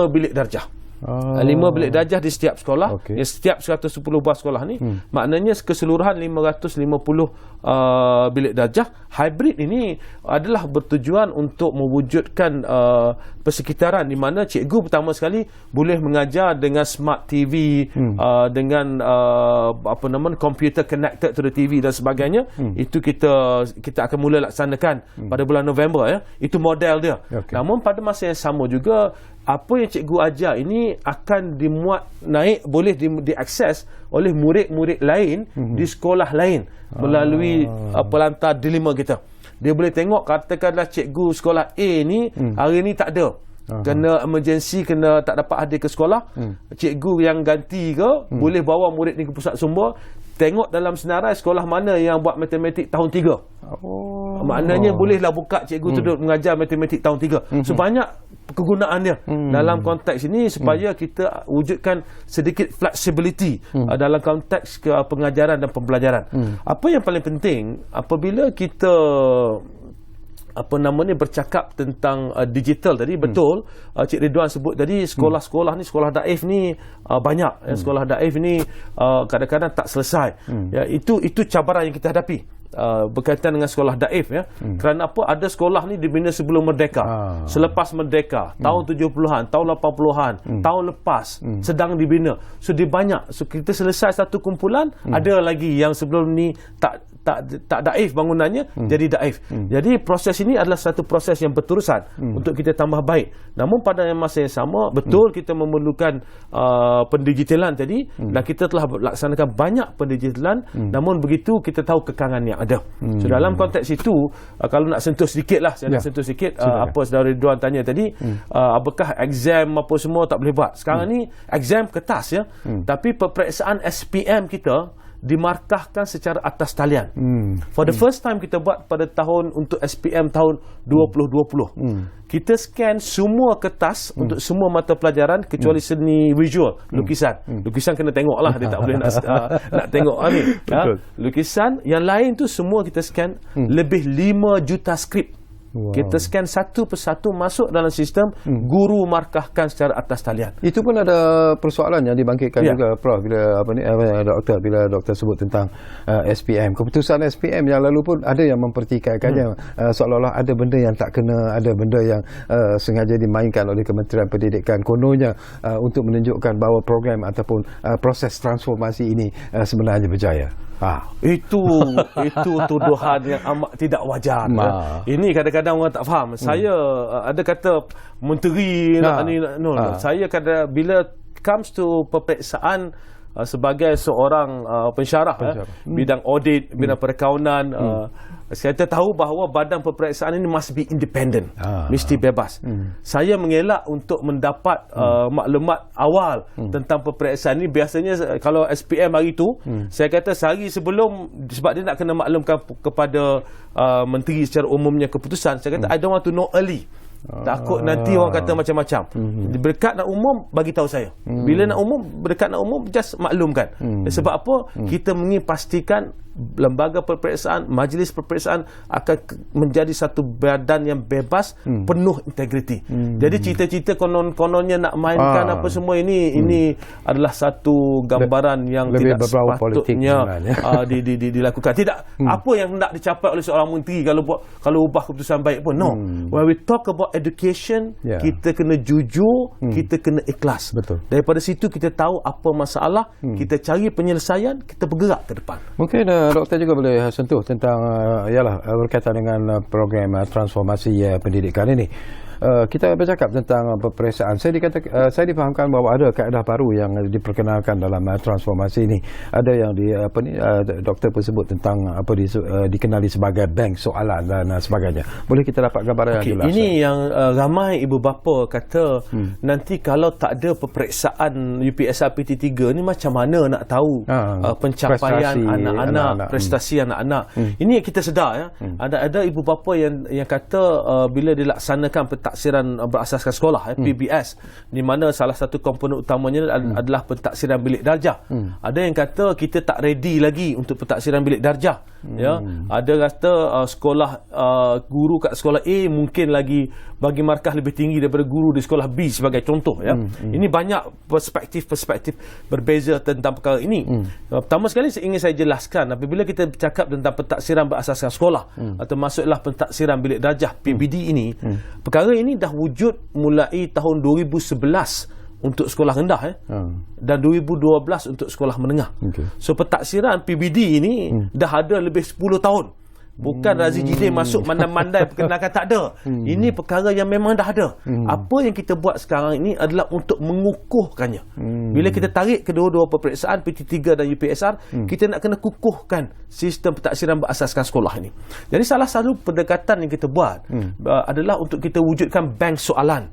B: bilik darjah. 5 bilik darjah di setiap sekolah. Setiap 110 buah sekolah ni maknanya keseluruhan 550 bilik darjah. Hybrid ini adalah bertujuan untuk mewujudkan persekitaran di mana cikgu pertama sekali boleh mengajar dengan smart TV, dengan computer connected to the TV dan sebagainya. Itu kita akan mula laksanakan pada bulan November Itu model dia. Namun pada masa yang sama juga apa yang cikgu ajar ini akan dimuat naik, boleh diakses oleh murid-murid lain di sekolah lain melalui pelantar delima kita. Dia boleh tengok, katakanlah cikgu sekolah A ni hari ni tak ada, kena emergency, kena tak dapat hadir ke sekolah, cikgu yang ganti ke boleh bawa murid ni ke pusat sumber, tengok dalam senarai sekolah mana yang buat matematik tahun 3. Maknanya bolehlah buka cikgu tu duduk mengajar matematik tahun 3. So banyak kegunaan dia dalam konteks ini supaya kita wujudkan sedikit flexibility dalam konteks pengajaran dan pembelajaran. Apa yang paling penting apabila kita bercakap tentang digital tadi, betul Cik Ridwan sebut tadi, sekolah-sekolah ni, sekolah daif ni banyak. Sekolah daif ni kadang-kadang tak selesai. Itu cabaran yang kita hadapi berkaitan dengan sekolah daif kerana apa, ada sekolah ni dibina sebelum merdeka, selepas merdeka, tahun 70-an, tahun 80-an, tahun lepas sedang dibina. So dia banyak. So kita selesai satu kumpulan, ada lagi yang sebelum ni tak daif bangunannya jadi daif. Jadi proses ini adalah satu proses yang berterusan untuk kita tambah baik. Namun pada masa yang sama, betul kita memerlukan pendigitalan tadi, dan kita telah laksanakan banyak pendigitalan. Namun begitu kita tahu kekangan yang yang ada. So dalam konteks itu, kalau nak sentuh sedikit lah, saya nak sentuh sedikit apa saudara Ridwan tanya tadi, apakah exam apa semua tak boleh buat. Sekarang ni exam kertas ya, tapi peperiksaan SPM kita dimarkahkan secara atas talian. For the first time kita buat pada tahun untuk SPM tahun 2020. Kita scan semua kertas untuk semua mata pelajaran kecuali seni visual, lukisan. Lukisan kena tengok lah, dia tak boleh nak tengok ni. Lukisan yang lain tu semua kita scan. Lebih 5 juta skrip. Kita scan satu persatu masuk dalam sistem, guru markahkan secara atas talian.
A: Itu pun ada persoalan yang dibangkitkan juga Prof bila doktor sebut tentang SPM. Keputusan SPM yang lalu pun ada yang mempertikaikannya, seolah-olah ada benda yang tak kena, ada benda yang sengaja dimainkan oleh Kementerian Pendidikan kononnya untuk menunjukkan bahawa program ataupun proses transformasi ini sebenarnya berjaya.
B: Itu tuduhan yang amat tidak wajar. Ini kadang-kadang orang tak faham. Saya ada kata menteri saya kata bila comes to peperiksaan sebagai seorang pensyarah bidang audit, bidang perakaunan, saya tahu bahawa badan peperiksaan ini must be independent, mesti bebas. Saya mengelak untuk mendapat maklumat awal tentang peperiksaan ini. Biasanya kalau SPM hari itu, saya kata sehari sebelum, sebab dia nak kena maklumkan kepada menteri secara umumnya keputusan, saya kata I don't want to know early. Takut nanti orang kata macam-macam. Berdekat nak umum, bagi tahu saya. Bila nak umum, berdekat nak umum, just maklumkan. Sebab apa? Kita ingin pastikan lembaga peperiksaan, majlis peperiksaan akan menjadi satu badan yang bebas, penuh integriti. Jadi cerita-cerita kononnya nak mainkan apa semua ini adalah satu gambaran yang
A: lebih
B: tidak sepatutnya dilakukan. Tidak apa yang nak dicapai oleh seorang menteri kalau ubah keputusan baik pun. No. When we talk about education, kita kena jujur, kita kena ikhlas.
A: Betul.
B: Daripada situ kita tahu apa masalah, kita cari penyelesaian, kita bergerak ke depan.
A: Mungkin doktor juga boleh sentuh tentang berkaitan dengan program transformasi pendidikan ini. Kita bercakap tentang peperiksaan. Saya difahamkan bahawa ada kaedah baru yang diperkenalkan dalam transformasi ini. Ada yang doktor pun sebut tentang dikenali sebagai bank soalan dan sebagainya. Boleh kita dapat gambaran yang jelas?
B: Ini yang ramai ibu bapa kata nanti kalau tak ada peperiksaan UPSR PT3 ni macam mana nak tahu pencapaian anak-anak, prestasi anak-anak. Ini kita sedar ya. Ada ibu bapa yang kata bila dilaksanakan pentaksiran berasaskan sekolah PBS, di mana salah satu komponen utamanya adalah pentaksiran bilik darjah. Ada yang kata kita tak ready lagi untuk pentaksiran bilik darjah. Ada kata sekolah guru kat sekolah A mungkin lagi bagi markah lebih tinggi daripada guru di sekolah B sebagai contoh ya. Ini banyak perspektif berbeza tentang perkara ini. Pertama sekali ingin saya jelaskan, apabila kita bercakap tentang pentaksiran berasaskan sekolah atau maksudlah pentaksiran bilik darjah PBD ini, perkara ini dah wujud mulai tahun 2011 untuk sekolah rendah dan 2012 untuk sekolah menengah. So pentaksiran PBD ini dah ada lebih 10 tahun. Bukan Razi Jidin masuk mandai-mandai perkenalkan, tak ada. Ini perkara yang memang dah ada. Apa yang kita buat sekarang ini adalah untuk mengukuhkannya. Bila kita tarik kedua-dua peperiksaan PT3 dan UPSR, kita nak kena kukuhkan sistem pentaksiran berasaskan sekolah ini. Jadi salah satu pendekatan yang kita buat adalah untuk kita wujudkan bank soalan.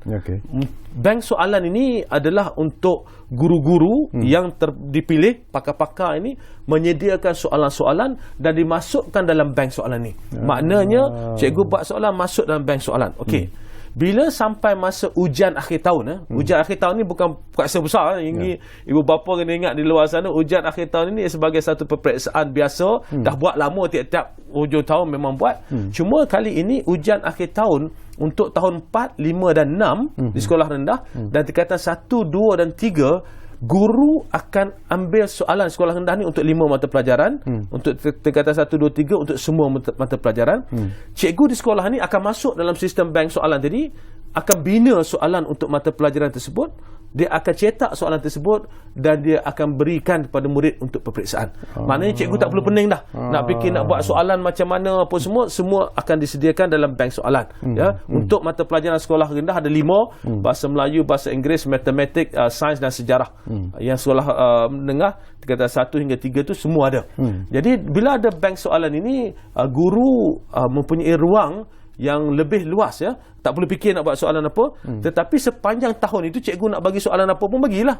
B: Bank soalan ini adalah untuk guru-guru yang dipilih, pakar-pakar ini menyediakan soalan-soalan dan dimasukkan dalam bank soalan ini. Maknanya cikgu buat soalan, masuk dalam bank soalan. Bila sampai masa ujian akhir tahun, ujian akhir tahun ni bukan perkara besar. Ini ibu bapa kena ingat di luar sana, ujian akhir tahun ini sebagai satu peperiksaan biasa. Dah buat lama, tiap-tiap hujung tahun memang buat. Cuma kali ini ujian akhir tahun untuk tahun 4, 5 dan 6 di sekolah rendah, dan tingkatan 1, 2 dan 3 guru akan ambil soalan sekolah rendah ni untuk 5 mata pelajaran, untuk tingkatan 1, 2, 3 untuk semua mata pelajaran. Cikgu di sekolah ni akan masuk dalam sistem bank soalan tadi, akan bina soalan untuk mata pelajaran tersebut, dia akan cetak soalan tersebut dan dia akan berikan kepada murid untuk peperiksaan. Maknanya cikgu tak perlu pening dah. Nak fikir nak buat soalan macam mana apa semua akan disediakan dalam bank soalan. Ya, untuk mata pelajaran sekolah rendah ada 5, bahasa Melayu, bahasa Inggeris, matematik, sains dan sejarah. Yang sekolah menengah tingkatan 1 hingga 3 tu semua ada. Jadi bila ada bank soalan ini, guru mempunyai ruang yang lebih luas, ya. Tak perlu fikir nak buat soalan apa, tetapi sepanjang tahun itu cikgu nak bagi soalan apa pun bagilah.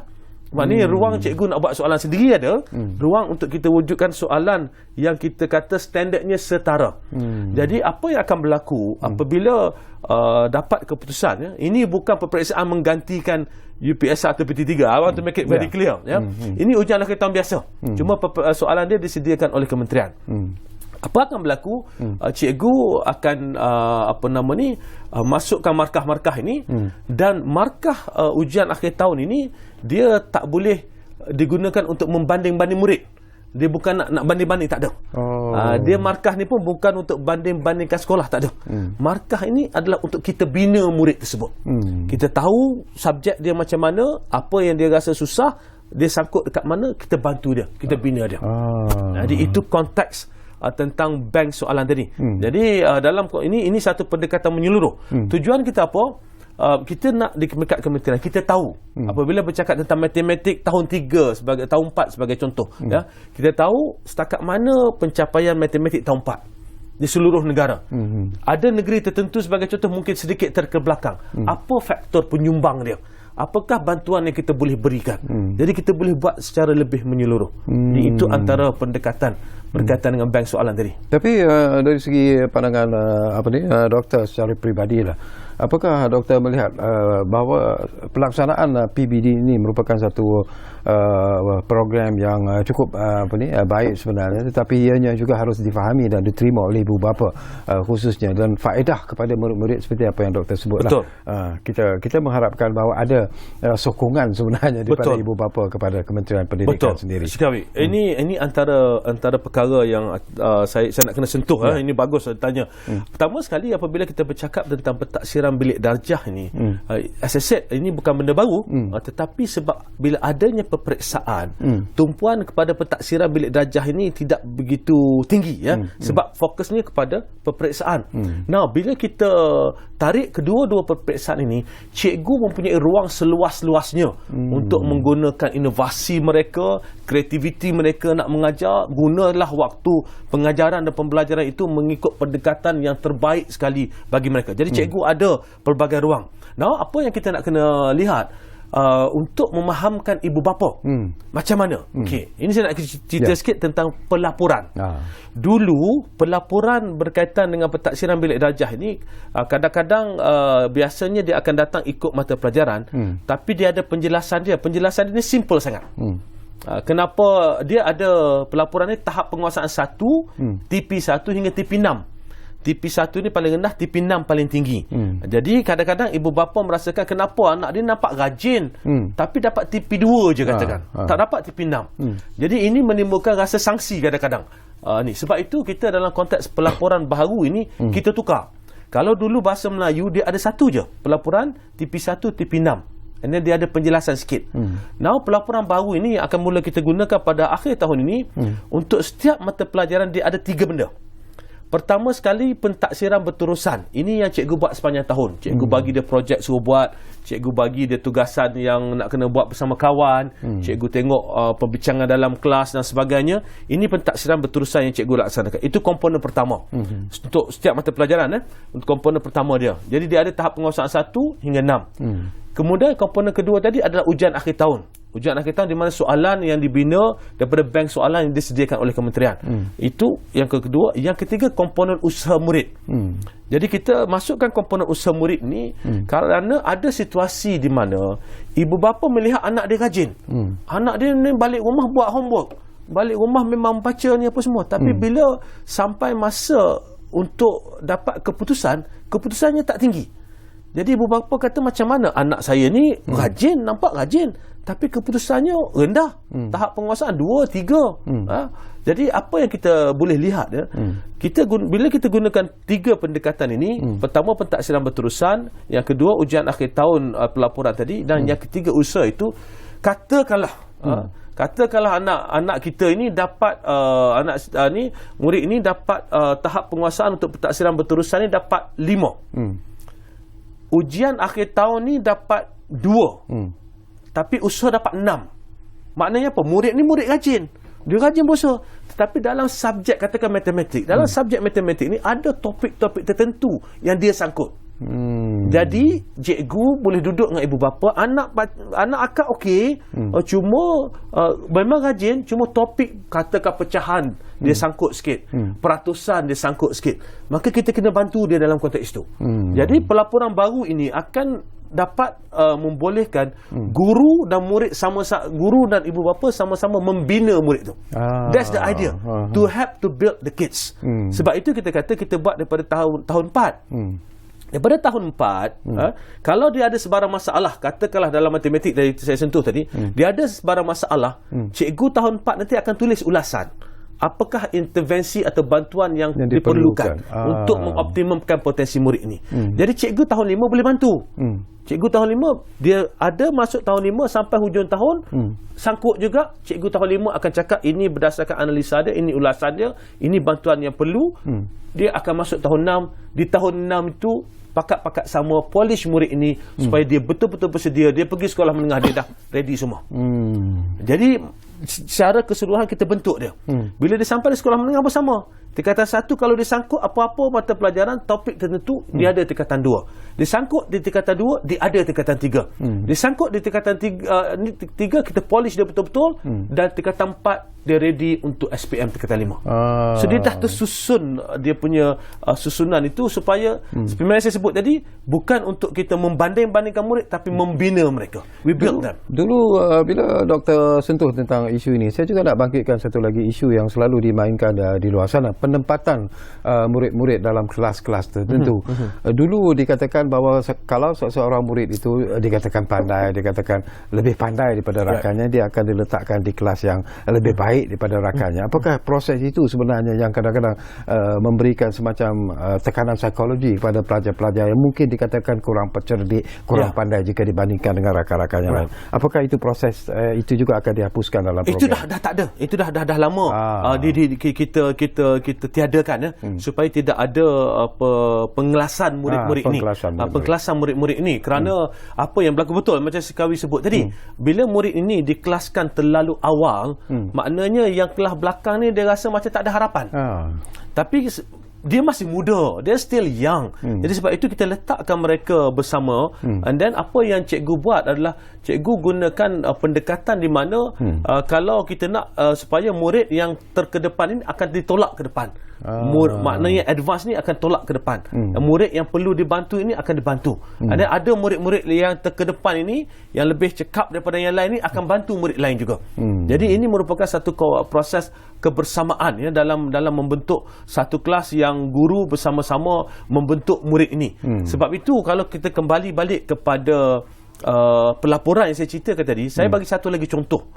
B: Maknanya ruang cikgu nak buat soalan sendiri ada, ruang untuk kita wujudkan soalan yang kita kata standardnya setara. Jadi apa yang akan berlaku apabila dapat keputusan, ya, ini bukan peperiksaan menggantikan UPS atau PT3, I want to make it very clear, ya. Ini ujian akhir tahun biasa, cuma soalan dia disediakan oleh kementerian. Apa akan berlaku? Cikgu akan masukkan markah-markah ini, dan markah ujian akhir tahun ini dia tak boleh digunakan untuk membanding-banding murid. Dia bukan nak banding-banding, tak ada. Dia markah ni pun bukan untuk banding-bandingkan sekolah, tak ada. Markah ini adalah untuk kita bina murid tersebut. Kita tahu subjek dia macam mana, apa yang dia rasa susah, dia sangkut dekat mana, kita bantu dia, kita bina dia. Jadi itu konteks tentang bank soalan tadi. Jadi dalam ini satu pendekatan menyeluruh. Tujuan kita apa? Kita nak dekat kementerian, kita tahu apabila bercakap tentang matematik tahun 3 sebagai tahun 4 sebagai contoh, ya, kita tahu setakat mana pencapaian matematik tahun 4 di seluruh negara. Ada negeri tertentu sebagai contoh mungkin sedikit terkebelakang. Apa faktor penyumbang dia? Apakah bantuan yang kita boleh berikan? Jadi kita boleh buat secara lebih menyeluruh. Itu antara pendekatan berkaitan dengan bank soalan tadi.
A: Tapi dari segi pandangan doktor secara peribadi lah, apakah doktor melihat bahawa pelaksanaan PBD ini merupakan satu program yang cukup baik sebenarnya, tetapi ianya juga harus difahami dan diterima oleh ibu bapa khususnya, dan faedah kepada murid-murid seperti apa yang doktor sebutlah. Kita mengharapkan bahawa ada sokongan sebenarnya daripada ibu bapa kepada Kementerian Pendidikan sendiri.
B: Sekali. Ini antara perkara yang saya nak kena sentuh. Ini bagus tanya. Pertama sekali, apabila kita bercakap tentang pentaksiran bilik darjah ini, as I said, ini bukan benda baru, tetapi sebab bila adanya peperiksaan, tumpuan kepada pentaksiran bilik darjah ini tidak begitu tinggi, ya, sebab fokusnya kepada peperiksaan. Nah, bila kita tarik kedua-dua peperiksaan ini, cikgu mempunyai ruang seluas-luasnya untuk menggunakan inovasi mereka, kreativiti mereka nak mengajar. Gunalah waktu pengajaran dan pembelajaran itu mengikut pendekatan yang terbaik sekali bagi mereka. Jadi cikgu ada pelbagai ruang. Nah, apa yang kita nak kena lihat untuk memahamkan ibu bapa macam mana? Okey, ini saya nak cerita sikit tentang pelaporan. Dulu pelaporan berkaitan dengan pentaksiran bilik darjah ini kadang-kadang biasanya dia akan datang ikut mata pelajaran, tapi dia ada penjelasan dia. Penjelasan dia simple sangat. Kenapa dia ada pelaporan ni? Tahap penguasaan 1, TP1 hingga TP6. TP1 ni paling rendah, TP6 paling tinggi. Jadi kadang-kadang ibu bapa merasakan kenapa anak dia nampak rajin, tapi dapat TP2 je katakan, tak dapat TP6. Jadi ini menimbulkan rasa sangsi kadang-kadang. Sebab itu kita dalam konteks pelaporan baharu ini kita tukar. Kalau dulu bahasa Melayu dia ada satu je pelaporan, TP1, TP6. And then dia ada penjelasan sikit. Now pelaporan baru ini akan mula kita gunakan pada akhir tahun ini. Untuk setiap mata pelajaran dia ada 3 benda. Pertama sekali, pentaksiran berterusan. Ini yang cikgu buat sepanjang tahun. Cikgu bagi dia projek suruh buat, cikgu bagi dia tugasan yang nak kena buat bersama kawan, cikgu tengok perbincangan dalam kelas dan sebagainya. Ini pentaksiran berterusan yang cikgu laksanakan. Itu komponen pertama. Untuk setiap mata pelajaran, untuk komponen pertama dia. Jadi dia ada tahap penguasaan 1 hingga 6. Kemudian komponen kedua tadi adalah ujian akhir tahun. Ujian akhir tahun di mana soalan yang dibina daripada bank soalan yang disediakan oleh kementerian. Itu yang kedua. Yang ketiga, komponen usaha murid. Jadi kita masukkan komponen usaha murid ni kerana ada situasi di mana ibu bapa melihat anak dia rajin. Anak dia ni balik rumah buat homework. Balik rumah memang baca ni apa semua. Tapi bila sampai masa untuk dapat keputusannya tak tinggi. Jadi ibu bapa kata macam mana anak saya ni rajin, nampak rajin, tapi keputusannya rendah. Tahap penguasaan 2, 3. Jadi apa yang kita boleh lihat ya, bila kita gunakan 3 pendekatan ini, pertama pentaksiran berterusan, yang kedua ujian akhir tahun pelaporan tadi, dan yang ketiga usaha itu, katakanlah anak kita ini dapat murid ini dapat tahap penguasaan untuk pentaksiran berterusan ni dapat 5. Ujian akhir tahun ni dapat 2. Tapi usaha dapat 6. Maknanya apa? Murid ni murid rajin. Dia rajin berusaha. Tetapi dalam subjek, katakan matematik, dalam subjek matematik ni ada topik-topik tertentu yang dia sangkut. Jadi cikgu boleh duduk dengan ibu bapa, anak akak okey, cuma memang rajin, cuma topik katakan pecahan dia sangkut sikit, peratusan dia sangkut sikit, maka kita kena bantu dia dalam konteks itu. Jadi pelaporan baru ini akan dapat membolehkan guru dan murid guru dan ibu bapa sama-sama membina murid tu. That's the idea, to help to build the kids. Sebab itu kita kata kita buat daripada tahun 4. Daripada tahun 4, kalau dia ada sebarang masalah, katakanlah dalam matematik dari saya sentuh tadi, dia ada sebarang masalah, cikgu tahun 4 nanti akan tulis ulasan. Apakah intervensi atau bantuan yang diperlukan untuk mengoptimumkan potensi murid ini. Jadi cikgu tahun 5 boleh bantu. Cikgu tahun 5, dia ada masuk tahun 5 sampai hujung tahun, sangkut juga, cikgu tahun 5 akan cakap ini berdasarkan analisa dia, ini ulasan dia, ini bantuan yang perlu. Dia akan masuk tahun 6. Di tahun 6 itu pakat-pakat sama polish murid ini supaya dia betul-betul bersedia, dia pergi sekolah menengah, dia dah ready semua. Jadi secara keseluruhan kita bentuk dia. Bila dia sampai di sekolah menengah bersama, tingkatan 1 kalau dia sangkut apa-apa mata pelajaran topik tertentu, dia ada tingkatan 2. Dia sangkut di tingkatan 2, dia ada tingkatan 3. Dia sangkut di tingkatan 3, kita polish dia betul-betul, dan tingkatan 4 dia ready untuk SPM tingkatan 5. So dia dah tersusun dia punya susunan itu supaya seperti yang saya sebut tadi, bukan untuk kita membanding-bandingkan murid, tapi membina mereka. We build them.
A: Dulu bila Doktor sentuh tentang isu ini, saya juga nak bangkitkan satu lagi isu yang selalu dimainkan di luar sana, penempatan murid-murid dalam kelas-kelas tertentu. Dulu dikatakan bahawa kalau seorang murid itu dikatakan pandai, dikatakan lebih pandai daripada rakannya, dia akan diletakkan di kelas yang lebih baik daripada rakannya. Apakah proses itu sebenarnya yang kadang-kadang memberikan semacam tekanan psikologi kepada pelajar-pelajar yang mungkin dikatakan kurang cerdik, kurang pandai jika dibandingkan dengan rakan-rakannya lain? Apakah itu proses itu juga akan dihapuskan dalam program?
B: Itu dah tak ada. Itu dah lama kita tiadakan supaya tidak ada pengelasan murid-murid ini. Pengelasan murid-murid ini kerana apa yang berlaku betul macam Sikawi sebut tadi. Bila murid ini dikelaskan terlalu awal, maknanya yang kelas belakang ni dia rasa macam tak ada harapan. Tapi dia masih muda, dia still young. Jadi sebab itu kita letakkan mereka bersama, and then apa yang cikgu buat adalah cikgu gunakan pendekatan di mana kalau kita nak supaya murid yang terkedepan ini akan ditolak ke depan. Maknanya advance ni akan tolak ke depan. Murid yang perlu dibantu ini akan dibantu. Ada murid-murid yang terkedepan ini yang lebih cekap daripada yang lain ni akan bantu murid lain juga. Jadi ini merupakan satu proses kebersamaan dalam membentuk satu kelas yang guru bersama-sama membentuk murid ini. Sebab itu kalau kita kembali balik kepada pelaporan yang saya ceritakan tadi, saya bagi satu lagi contoh.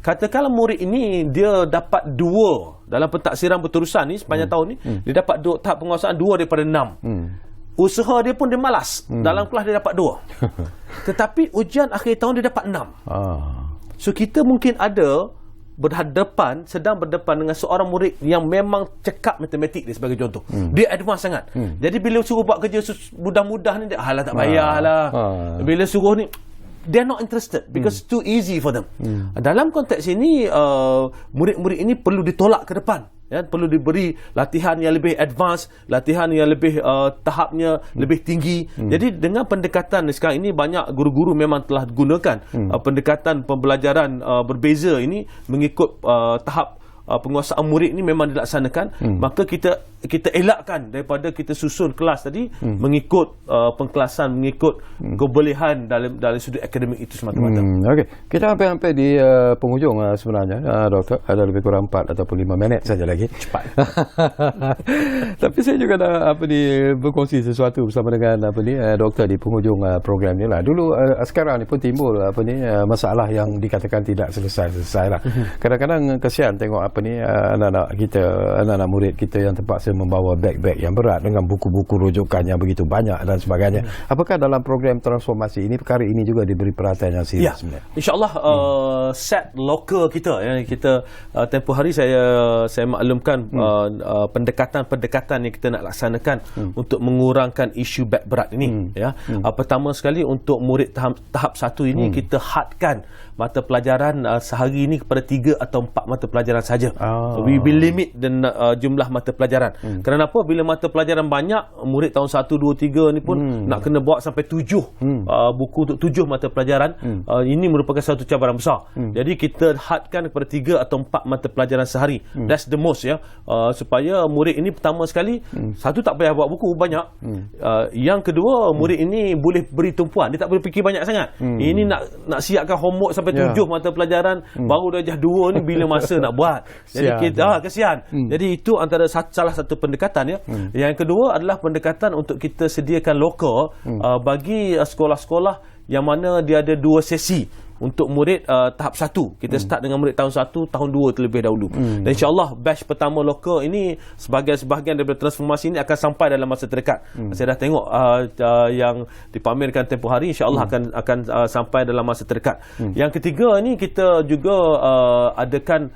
B: Katakanlah murid ini dia dapat 2 dalam pentaksiran berterusan ni sepanjang tahun ni, dia dapat tahap penguasaan 2 daripada 6. Usaha dia pun dia malas, dalam kelas dia dapat 2. Tetapi ujian akhir tahun dia dapat 6. So kita mungkin ada sedang berdepan dengan seorang murid yang memang cekap matematik dia sebagai contoh. Dia advance sangat. Jadi bila suruh buat kerja mudah-mudah ni, alah tak payahlah. Bila suruh ni, they're not interested because it's too easy for them. Dalam konteks ini, murid-murid ini perlu ditolak ke depan. Perlu diberi latihan yang lebih advance, latihan yang lebih tahapnya lebih tinggi. Jadi dengan pendekatan sekarang ini, banyak guru-guru memang telah gunakan pendekatan pembelajaran berbeza ini mengikut tahap penguasaan murid ni memang dilaksanakan, maka kita elakkan daripada kita susun kelas tadi mengikut pengkelasan, mengikut kebolehan dalam sudut akademik itu semata-mata.
A: Okey, kita hampir-hampir di penghujung sebenarnya, Doktor. Ada lebih kurang 4 ataupun 5 minit saja lagi.
B: Cepat.
A: Tapi saya juga nak berkongsi sesuatu bersama dengan Doktor di penghujung program ni lah. Dulu sekarang ni pun timbul masalah yang dikatakan tidak selesai lah. Kadang-kadang kesian tengok anak-anak kita, anak-anak murid kita yang terpaksa membawa beg-beg yang berat dengan buku-buku rujukan yang begitu banyak dan sebagainya. Apakah dalam program transformasi ini, perkara ini juga diberi perhatian yang serius?
B: Ya, insyaAllah set lokal kita, kita tempoh hari saya maklumkan pendekatan-pendekatan yang kita nak laksanakan untuk mengurangkan isu beg berat ini. Pertama sekali untuk murid tahap 1 ini, kita hadkan mata pelajaran sehari ini kepada 3 atau 4 mata pelajaran saja. So we will limit jumlah mata pelajaran. Kenapa? Bila mata pelajaran banyak, murid tahun 1, 2, 3 ni pun nak kena bawa sampai 7 buku untuk 7 mata pelajaran. Ini merupakan satu cabaran besar. Jadi kita hadkan kepada 3 atau 4 mata pelajaran sehari. That's the most, supaya murid ini pertama sekali, satu, tak payah bawa buku banyak. Yang kedua, murid ini boleh beri tumpuan, dia tak boleh fikir banyak sangat. Ini nak siapkan homework sampai 7 mata pelajaran, baru darjah 2 ni bila masa nak buat. Jadi kita kesian. Jadi itu antara salah satu pendekatan. Yang kedua adalah pendekatan untuk kita sediakan lokal bagi sekolah-sekolah yang mana dia ada 2 sesi untuk murid tahap 1. Kita start dengan murid tahun 1, tahun 2 terlebih dahulu. Dan insyaAllah batch pertama lokal ini sebahagian daripada transformasi ini akan sampai dalam masa terdekat. Saya dah tengok yang dipamerkan tempoh hari, insyaAllah akan sampai dalam masa terdekat. Yang ketiga ni, kita juga adakan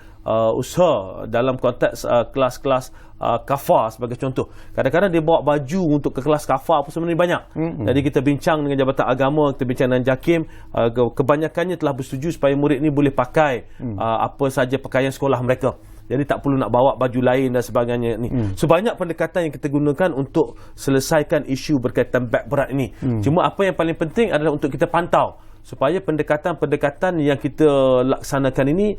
B: usaha dalam konteks kelas-kelas kafar sebagai contoh. Kadang-kadang dia bawa baju untuk ke kelas kafar pun sebenarnya banyak. Jadi kita bincang dengan Jabatan Agama, kita bincang dengan JAKIM, kebanyakannya telah bersetuju supaya murid ni boleh pakai apa saja pakaian sekolah mereka. Jadi tak perlu nak bawa baju lain dan sebagainya ni. So banyak pendekatan yang kita gunakan untuk selesaikan isu berkaitan beg berat ini. Cuma apa yang paling penting adalah untuk kita pantau supaya pendekatan-pendekatan yang kita laksanakan ini,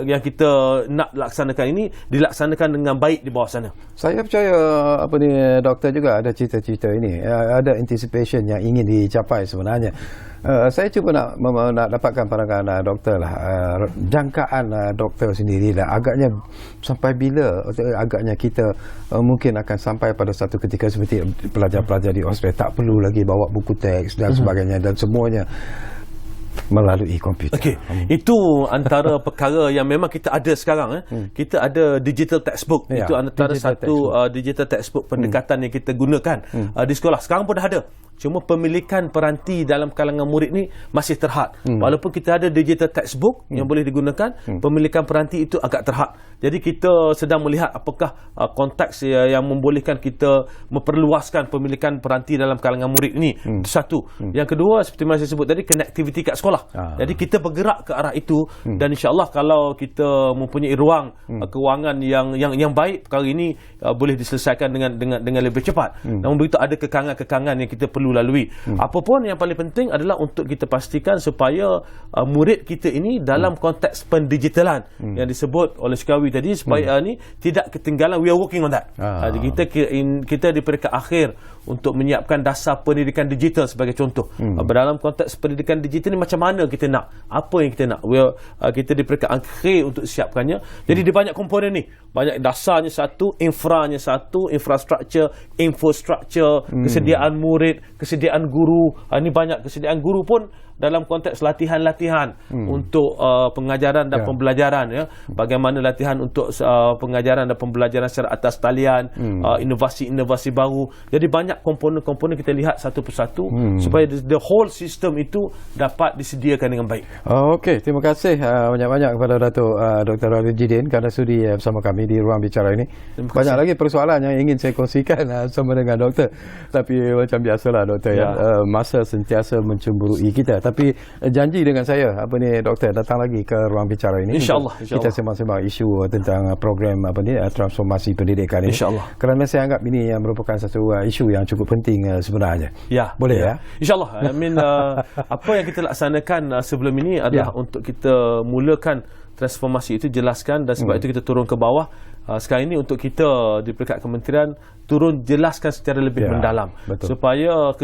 B: yang kita nak laksanakan ini, dilaksanakan dengan baik di bawah sana. Saya
A: percaya Doktor juga ada cita-cita ini, ada anticipation yang ingin dicapai sebenarnya. Saya cuba nak dapatkan pandangan Doktor lah, jangkaan Doktor sendiri lah, agaknya sampai bila agaknya kita mungkin akan sampai pada satu ketika seperti pelajar-pelajar di Australia tak perlu lagi bawa buku teks dan sebagainya, dan semuanya melalui komputer.
B: Okey, itu antara perkara yang memang kita ada sekarang. Kita ada digital textbook. Itu antara satu digital textbook pendekatan yang kita gunakan di sekolah. Sekarang pun dah ada. Cuma pemilikan peranti dalam kalangan murid ni masih terhad. Walaupun kita ada digital textbook yang boleh digunakan, pemilikan peranti itu agak terhad. Jadi kita sedang melihat apakah konteks yang membolehkan kita memperluaskan pemilikan peranti dalam kalangan murid ini. Itu satu. Yang kedua, seperti yang saya sebut tadi, connectivity kat sekolah. Jadi kita bergerak ke arah itu, dan insya-Allah kalau kita mempunyai ruang kewangan yang baik, perkara ini boleh diselesaikan dengan lebih cepat. Namun begitu ada kekangan-kekangan yang kita perlu lalui. Apapun yang paling penting adalah untuk kita pastikan supaya murid kita ini dalam konteks pendigitalan yang disebut oleh Syikawi tadi, supaya ni tidak ketinggalan. We are working on that. Kita di peringkat akhir untuk menyiapkan dasar pendidikan digital sebagai contoh. Dalam konteks pendidikan digital ni macam mana kita nak, apa yang kita nak, kita di peringkat akhir untuk siapkannya. Jadi dia banyak komponen ni, banyak dasarnya satu, infranya satu, infrastruktur, infrastruktur, kesediaan murid, kesediaan guru. Ini banyak kesediaan guru pun dalam konteks latihan-latihan untuk pengajaran dan pembelajaran, bagaimana latihan untuk pengajaran dan pembelajaran secara atas talian, inovasi-inovasi baru. Jadi banyak komponen-komponen kita lihat satu persatu supaya the whole system itu dapat disediakan dengan baik.
A: Okey, terima kasih banyak-banyak kepada Datuk Dr. Rajidin kerana sudi bersama kami di ruang bicara ini. Banyak lagi persoalan yang ingin saya kongsikan bersama dengan doktor, tapi macam biasalah doktor, masa sentiasa mencemburui kita. Tapi janji dengan saya doktor datang lagi ke ruang bicara ini.
B: InsyaAllah.
A: Kita sembang-sembang isu tentang program transformasi pendidikan ini.
B: InsyaAllah.
A: Kerana saya anggap ini merupakan satu isu yang cukup penting sebenarnya. Boleh ya?
B: InsyaAllah. Apa yang kita laksanakan sebelum ini adalah untuk kita mulakan transformasi itu jelaskan, dan sebab itu kita turun ke bawah. Sekarang ini untuk kita di peringkat kementerian turun jelaskan secara lebih mendalam, supaya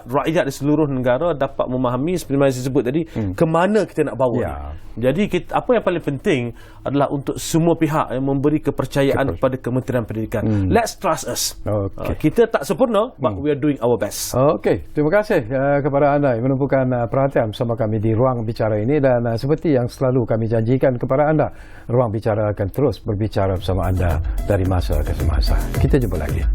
B: rakyat di seluruh negara dapat memahami seperti yang saya sebut tadi, ke mana kita nak bawa. Jadi apa yang paling penting adalah untuk semua pihak yang memberi kepercayaan kepada Kementerian Pendidikan. Let's trust us. Kita tak sempurna, but we are doing our best.
A: Okey, terima kasih kepada anda yang menumpukan perhatian bersama kami di Ruang Bicara ini, dan seperti yang selalu kami janjikan kepada anda, Ruang Bicara akan terus berbicara bersama anda dari masa ke semasa. Kita jumpa lagi.